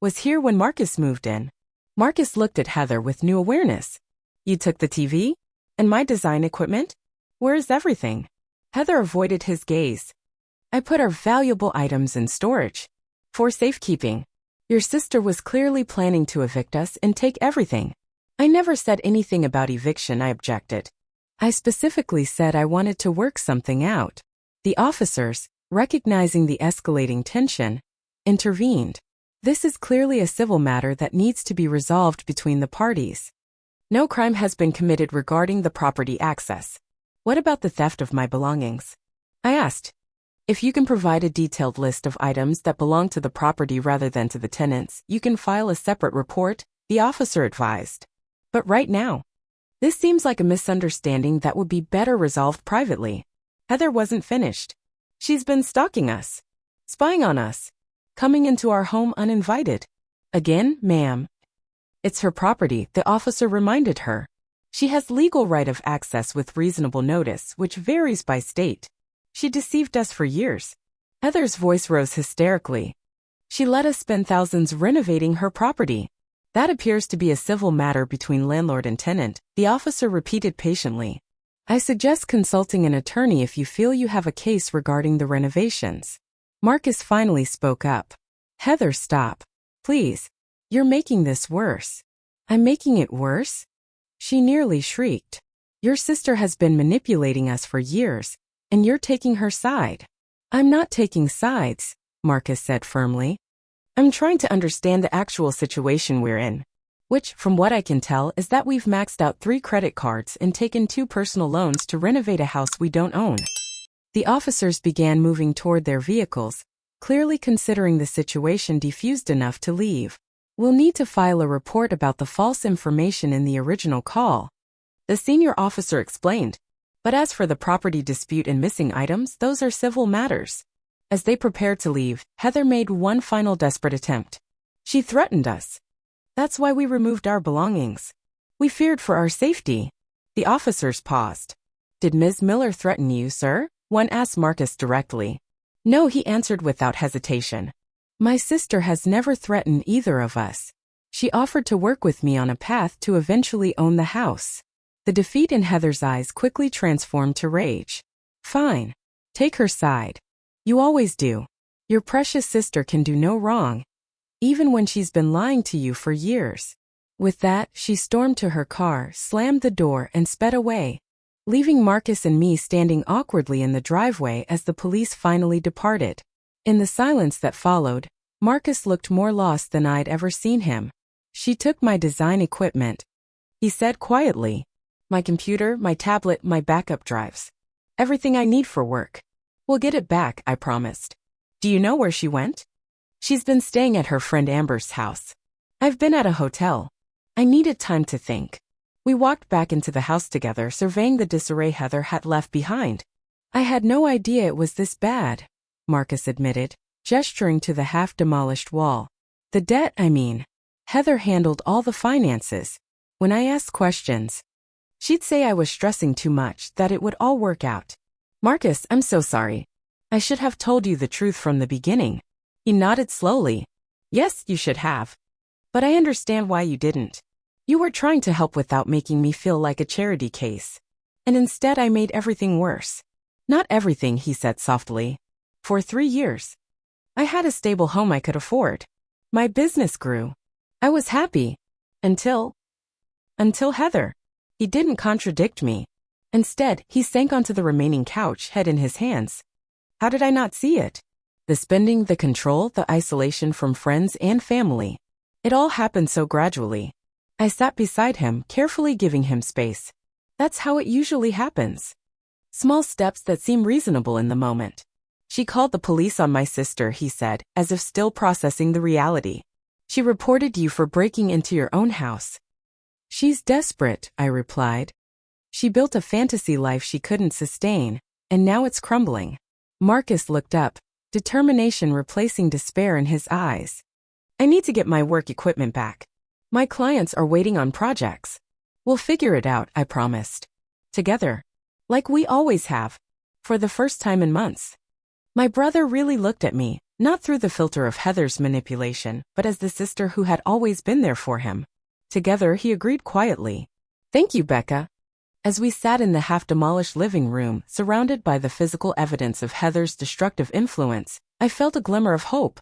Speaker 1: was here when Marcus moved in. Marcus looked at Heather with new awareness. You took the TV? And my design equipment? Where is everything? Heather avoided his gaze. I put our valuable items in storage. For safekeeping. Your sister was clearly planning to evict us and take everything. I never said anything about eviction, I objected. I specifically said I wanted to work something out. The officers, recognizing the escalating tension, intervened. This is clearly a civil matter that needs to be resolved between the parties. No crime has been committed regarding the property access. What about the theft of my belongings? I asked. If you can provide a detailed list of items that belong to the property rather than to the tenants, you can file a separate report, the officer advised. But right now, this seems like a misunderstanding that would be better resolved privately. Heather wasn't finished. She's been stalking us, spying on us, coming into our home uninvited. Again, ma'am. It's her property, the officer reminded her. She has legal right of access with reasonable notice, which varies by state. She deceived us for years. Heather's voice rose hysterically. She let us spend thousands renovating her property. That appears to be a civil matter between landlord and tenant, the officer repeated patiently. I suggest consulting an attorney if you feel you have a case regarding the renovations. Marcus finally spoke up. Heather, stop. Please. You're making this worse. I'm making it worse? She nearly shrieked. Your sister has been manipulating us for years, and you're taking her side. I'm not taking sides, Marcus said firmly. I'm trying to understand the actual situation we're in. Which, from what I can tell, is that we've maxed out 3 credit cards and taken 2 personal loans to renovate a house we don't own. The officers began moving toward their vehicles, clearly considering the situation diffused enough to leave. We'll need to file a report about the false information in the original call, the senior officer explained. But as for the property dispute and missing items, those are civil matters. As they prepared to leave, Heather made one final desperate attempt. She threatened us. That's why we removed our belongings. We feared for our safety. The officers paused. Did Ms. Miller threaten you, sir? One asked Marcus directly. No, he answered without hesitation. My sister has never threatened either of us. She offered to work with me on a path to eventually own the house. The defeat in Heather's eyes quickly transformed to rage. Fine. Take her side. You always do. Your precious sister can do no wrong, even when she's been lying to you for years. With that, she stormed to her car, slammed the door, and sped away, leaving Marcus and me standing awkwardly in the driveway as the police finally departed. In the silence that followed, Marcus looked more lost than I'd ever seen him. She took my design equipment, he said quietly. My computer, my tablet, my backup drives. Everything I need for work. We'll get it back, I promised. Do you know where she went? She's been staying at her friend Amber's house. I've been at a hotel. I needed time to think. We walked back into the house together, surveying the disarray Heather had left behind. I had no idea it was this bad, Marcus admitted, gesturing to the half-demolished wall. The debt, I mean. Heather handled all the finances. When I asked questions, she'd say I was stressing too much, that it would all work out. Marcus, I'm so sorry. I should have told you the truth from the beginning. He nodded slowly. Yes, you should have. But I understand why you didn't. You were trying to help without making me feel like a charity case. And instead I made everything worse. Not everything, he said softly. For 3 years. I had a stable home I could afford. My business grew. I was happy. Until Heather. He didn't contradict me. Instead, he sank onto the remaining couch, head in his hands. How did I not see it? The spending, the control, the isolation from friends and family. It all happened so gradually. I sat beside him, carefully giving him space. That's how it usually happens. Small steps that seem reasonable in the moment. She called the police on my sister, he said, as if still processing the reality. She reported you for breaking into your own house. She's desperate, I replied. She built a fantasy life she couldn't sustain, and now it's crumbling. Marcus looked up, determination replacing despair in his eyes. I need to get my work equipment back. My clients are waiting on projects. We'll figure it out, I promised. Together. Like we always have. For the first time in months. My brother really looked at me, not through the filter of Heather's manipulation, but as the sister who had always been there for him. Together, he agreed quietly. Thank you, Becca. As we sat in the half-demolished living room, surrounded by the physical evidence of Heather's destructive influence, I felt a glimmer of hope.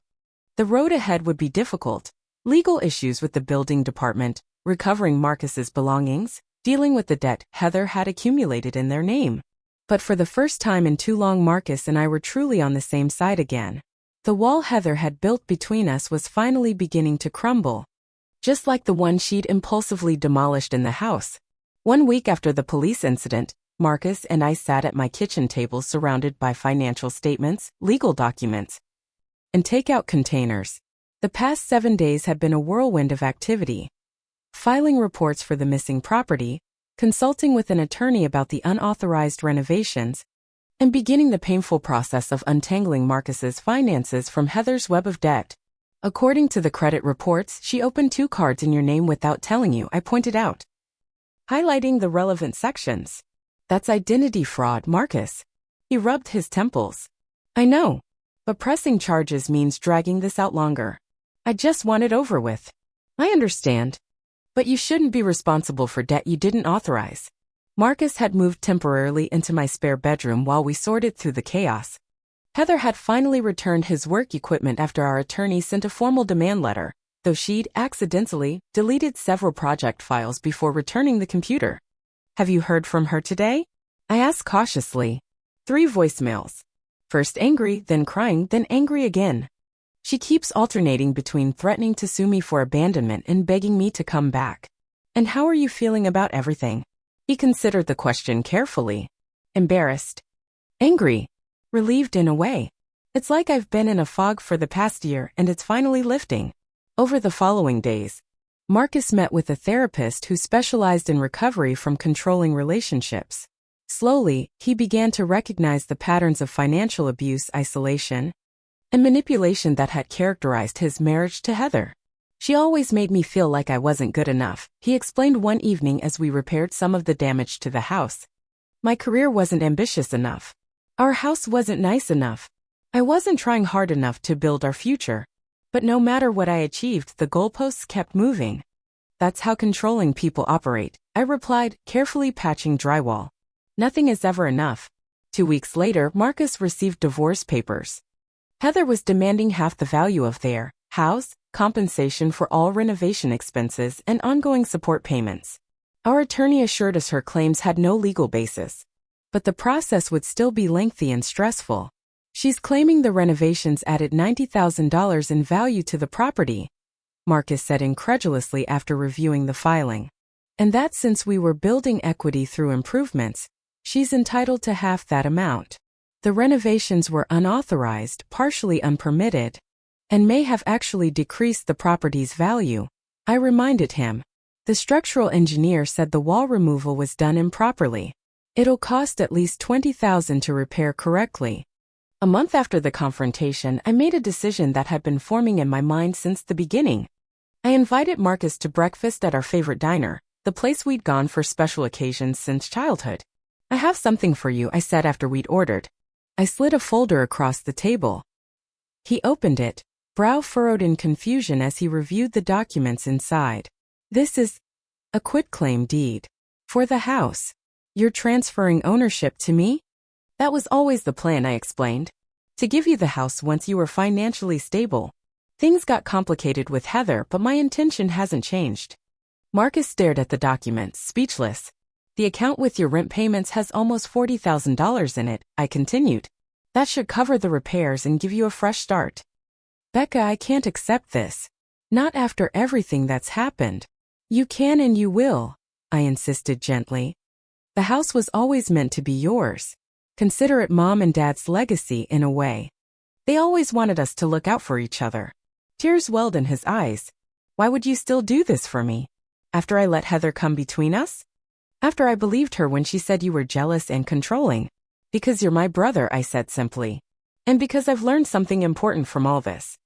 Speaker 1: The road ahead would be difficult. Legal issues with the building department, recovering Marcus's belongings, dealing with the debt Heather had accumulated in their name. But for the first time in too long, Marcus and I were truly on the same side again. The wall Heather had built between us was finally beginning to crumble. Just like the one she'd impulsively demolished in the house. 1 week after the police incident, Marcus and I sat at my kitchen table surrounded by financial statements, legal documents, and takeout containers. The past 7 days had been a whirlwind of activity. Filing reports for the missing property, consulting with an attorney about the unauthorized renovations, and beginning the painful process of untangling Marcus's finances from Heather's web of debt. According to the credit reports, she opened 2 cards in your name without telling you, I pointed out, highlighting the relevant sections. That's identity fraud, Marcus. He rubbed his temples. I know, but pressing charges means dragging this out longer. I just want it over with. I understand. But you shouldn't be responsible for debt you didn't authorize. Marcus had moved temporarily into my spare bedroom while we sorted through the chaos. Heather had finally returned his work equipment after our attorney sent a formal demand letter, though she'd accidentally deleted several project files before returning the computer. Have you heard from her today? I asked cautiously. 3 voicemails. First angry, then crying, then angry again. She keeps alternating between threatening to sue me for abandonment and begging me to come back. And how are you feeling about everything? He considered the question carefully. Embarrassed. Angry. Relieved in a way. It's like I've been in a fog for the past year and it's finally lifting. Over the following days, Marcus met with a therapist who specialized in recovery from controlling relationships. Slowly, he began to recognize the patterns of financial abuse, isolation, and manipulation that had characterized his marriage to Heather. She always made me feel like I wasn't good enough, he explained one evening as we repaired some of the damage to the house. My career wasn't ambitious enough. Our house wasn't nice enough. I wasn't trying hard enough to build our future. But no matter what I achieved, the goalposts kept moving. That's how controlling people operate, I replied, carefully patching drywall. Nothing is ever enough. 2 weeks later, Marcus received divorce papers. Heather was demanding half the value of their house, compensation for all renovation expenses, and ongoing support payments. Our attorney assured us her claims had no legal basis. But the process would still be lengthy and stressful. She's claiming the renovations added $90,000 in value to the property, Marcus said incredulously after reviewing the filing. And that since we were building equity through improvements, she's entitled to half that amount. The renovations were unauthorized, partially unpermitted, and may have actually decreased the property's value, I reminded him. The structural engineer said the wall removal was done improperly. It'll cost at least $20,000 to repair correctly. A month after the confrontation, I made a decision that had been forming in my mind since the beginning. I invited Marcus to breakfast at our favorite diner, the place we'd gone for special occasions since childhood. I have something for you, I said after we'd ordered. I slid a folder across the table. He opened it, brow furrowed in confusion as he reviewed the documents inside. This is a quitclaim deed for the house. You're transferring ownership to me? That was always the plan, I explained. To give you the house once you were financially stable. Things got complicated with Heather, but my intention hasn't changed. Marcus stared at the document, speechless. The account with your rent payments has almost $40,000 in it, I continued. That should cover the repairs and give you a fresh start. Becca, I can't accept this. Not after everything that's happened. You can and you will, I insisted gently. The house was always meant to be yours. Consider it Mom and Dad's legacy in a way. They always wanted us to look out for each other. Tears welled in his eyes. Why would you still do this for me? After I let Heather come between us? After I believed her when she said you were jealous and controlling. Because you're my brother, I said simply. And because I've learned something important from all this.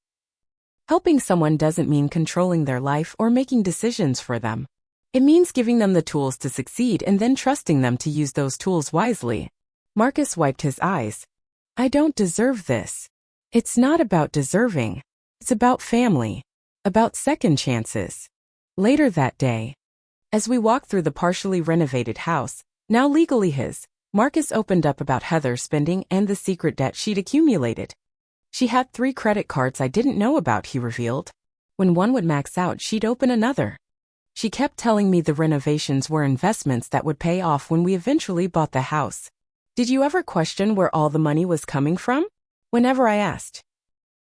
Speaker 1: Helping someone doesn't mean controlling their life or making decisions for them. It means giving them the tools to succeed and then trusting them to use those tools wisely. Marcus wiped his eyes. I don't deserve this. It's not about deserving. It's about family. About second chances. Later that day, as we walked through the partially renovated house, now legally his, Marcus opened up about Heather's spending and the secret debt she'd accumulated. She had 3 credit cards I didn't know about, he revealed. When one would max out, she'd open another. She kept telling me the renovations were investments that would pay off when we eventually bought the house. Did you ever question where all the money was coming from? Whenever I asked,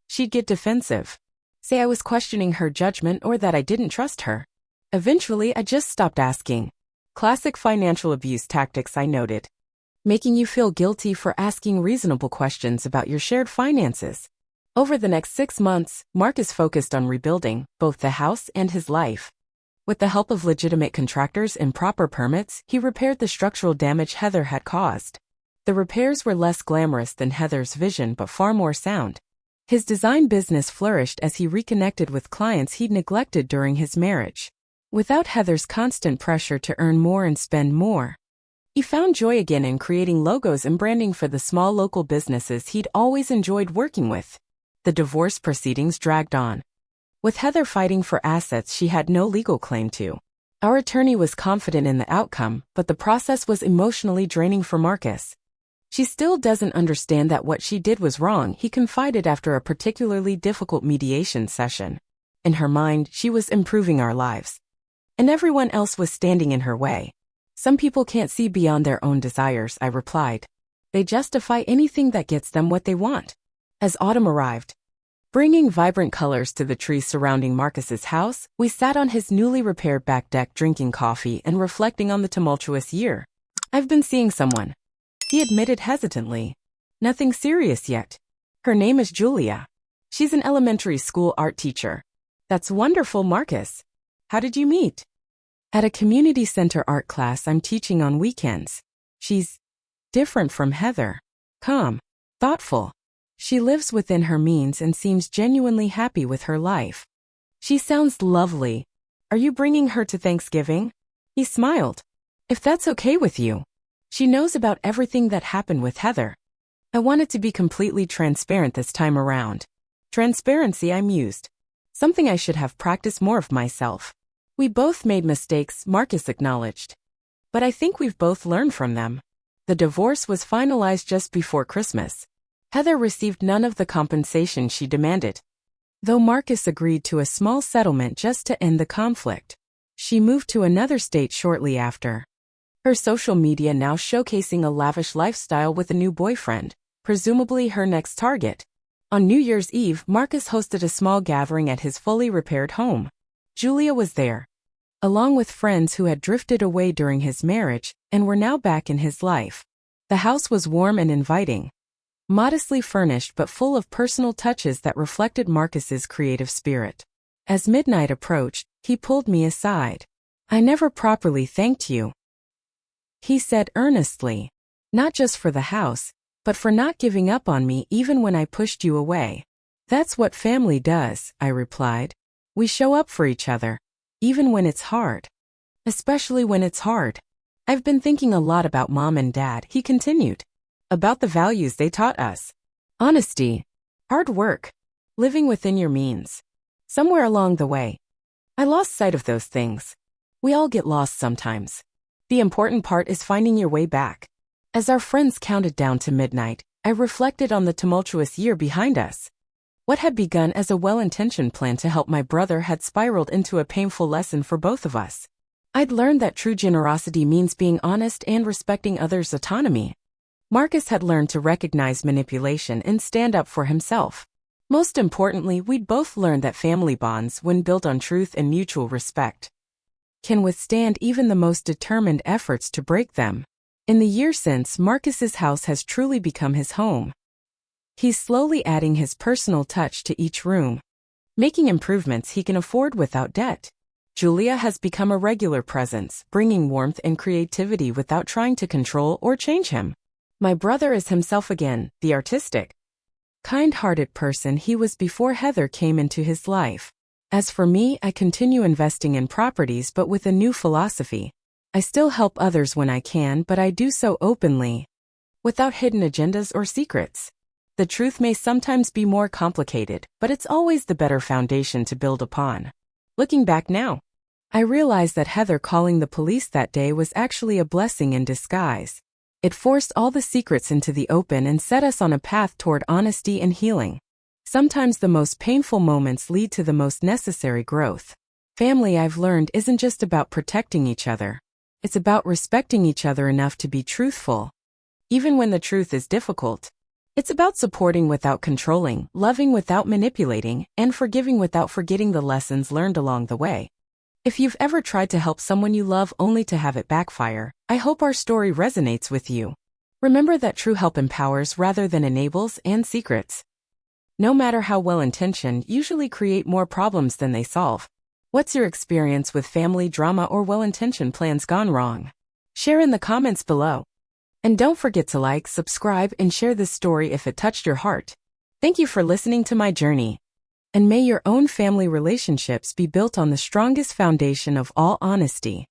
Speaker 1: she'd get defensive. Say I was questioning her judgment or that I didn't trust her. Eventually, I just stopped asking. Classic financial abuse tactics, I noted. Making you feel guilty for asking reasonable questions about your shared finances. Over the next 6 months, Marcus focused on rebuilding both the house and his life. With the help of legitimate contractors and proper permits, he repaired the structural damage Heather had caused. The repairs were less glamorous than Heather's vision but far more sound. His design business flourished as he reconnected with clients he'd neglected during his marriage. Without Heather's constant pressure to earn more and spend more, he found joy again in creating logos and branding for the small local businesses he'd always enjoyed working with. The divorce proceedings dragged on. With Heather fighting for assets she had no legal claim to. Our attorney was confident in the outcome, but the process was emotionally draining for Marcus. She still doesn't understand that what she did was wrong, he confided after a particularly difficult mediation session. In her mind, she was improving our lives. And everyone else was standing in her way. Some people can't see beyond their own desires, I replied. They justify anything that gets them what they want. As autumn arrived, bringing vibrant colors to the trees surrounding Marcus's house, we sat on his newly repaired back deck drinking coffee and reflecting on the tumultuous year. "I've been seeing someone," he admitted hesitantly. "Nothing serious yet. Her name is Julia. She's an elementary school art teacher." "That's wonderful, Marcus. How did you meet?" "At a community center art class I'm teaching on weekends. She's different from Heather. Calm, thoughtful. She lives within her means and seems genuinely happy with her life." "She sounds lovely. Are you bringing her to Thanksgiving?" He smiled. "If that's okay with you." She knows about everything that happened with Heather. I wanted to be completely transparent this time around. Transparency, I mused. Something I should have practiced more of myself. "We both made mistakes," Marcus acknowledged. "But I think we've both learned from them." The divorce was finalized just before Christmas. Heather received none of the compensation she demanded, though Marcus agreed to a small settlement just to end the conflict. She moved to another state shortly after. Her social media now showcasing a lavish lifestyle with a new boyfriend, presumably her next target. On New Year's Eve, Marcus hosted a small gathering at his fully repaired home. Julia was there, along with friends who had drifted away during his marriage and were now back in his life. The house was warm and inviting, modestly furnished but full of personal touches that reflected Marcus's creative spirit. As midnight approached, he pulled me aside. "I never properly thanked you," he said earnestly. "Not just for the house, but for not giving up on me even when I pushed you away." "That's what family does," I replied. "We show up for each other, even when it's hard. Especially when it's hard." "I've been thinking a lot about Mom and Dad," he continued. "About the values they taught us. Honesty, hard work, living within your means. Somewhere along the way, I lost sight of those things. We all get lost sometimes. The important part is finding your way back." As our friends counted down to midnight, I reflected on the tumultuous year behind us. What had begun as a well-intentioned plan to help my brother had spiraled into a painful lesson for both of us. I'd learned that true generosity means being honest and respecting others' autonomy. Marcus had learned to recognize manipulation and stand up for himself. Most importantly, we'd both learned that family bonds, when built on truth and mutual respect, can withstand even the most determined efforts to break them. In the year since, Marcus's house has truly become his home. He's slowly adding his personal touch to each room, making improvements he can afford without debt. Julia has become a regular presence, bringing warmth and creativity without trying to control or change him. My brother is himself again, the artistic, kind-hearted person he was before Heather came into his life. As for me, I continue investing in properties but with a new philosophy. I still help others when I can, but I do so openly, without hidden agendas or secrets. The truth may sometimes be more complicated, but it's always the better foundation to build upon. Looking back now, I realize that Heather calling the police that day was actually a blessing in disguise. It forced all the secrets into the open and set us on a path toward honesty and healing. Sometimes the most painful moments lead to the most necessary growth. Family, I've learned, isn't just about protecting each other. It's about respecting each other enough to be truthful, even when the truth is difficult. It's about supporting without controlling, loving without manipulating, and forgiving without forgetting the lessons learned along the way. If you've ever tried to help someone you love only to have it backfire, I hope our story resonates with you. Remember that true help empowers rather than enables, and secrets, no matter how well-intentioned, usually create more problems than they solve. What's your experience with family drama or well-intentioned plans gone wrong? Share in the comments below. And don't forget to like, subscribe, and share this story if it touched your heart. Thank you for listening to my journey. And may your own family relationships be built on the strongest foundation of all honesty.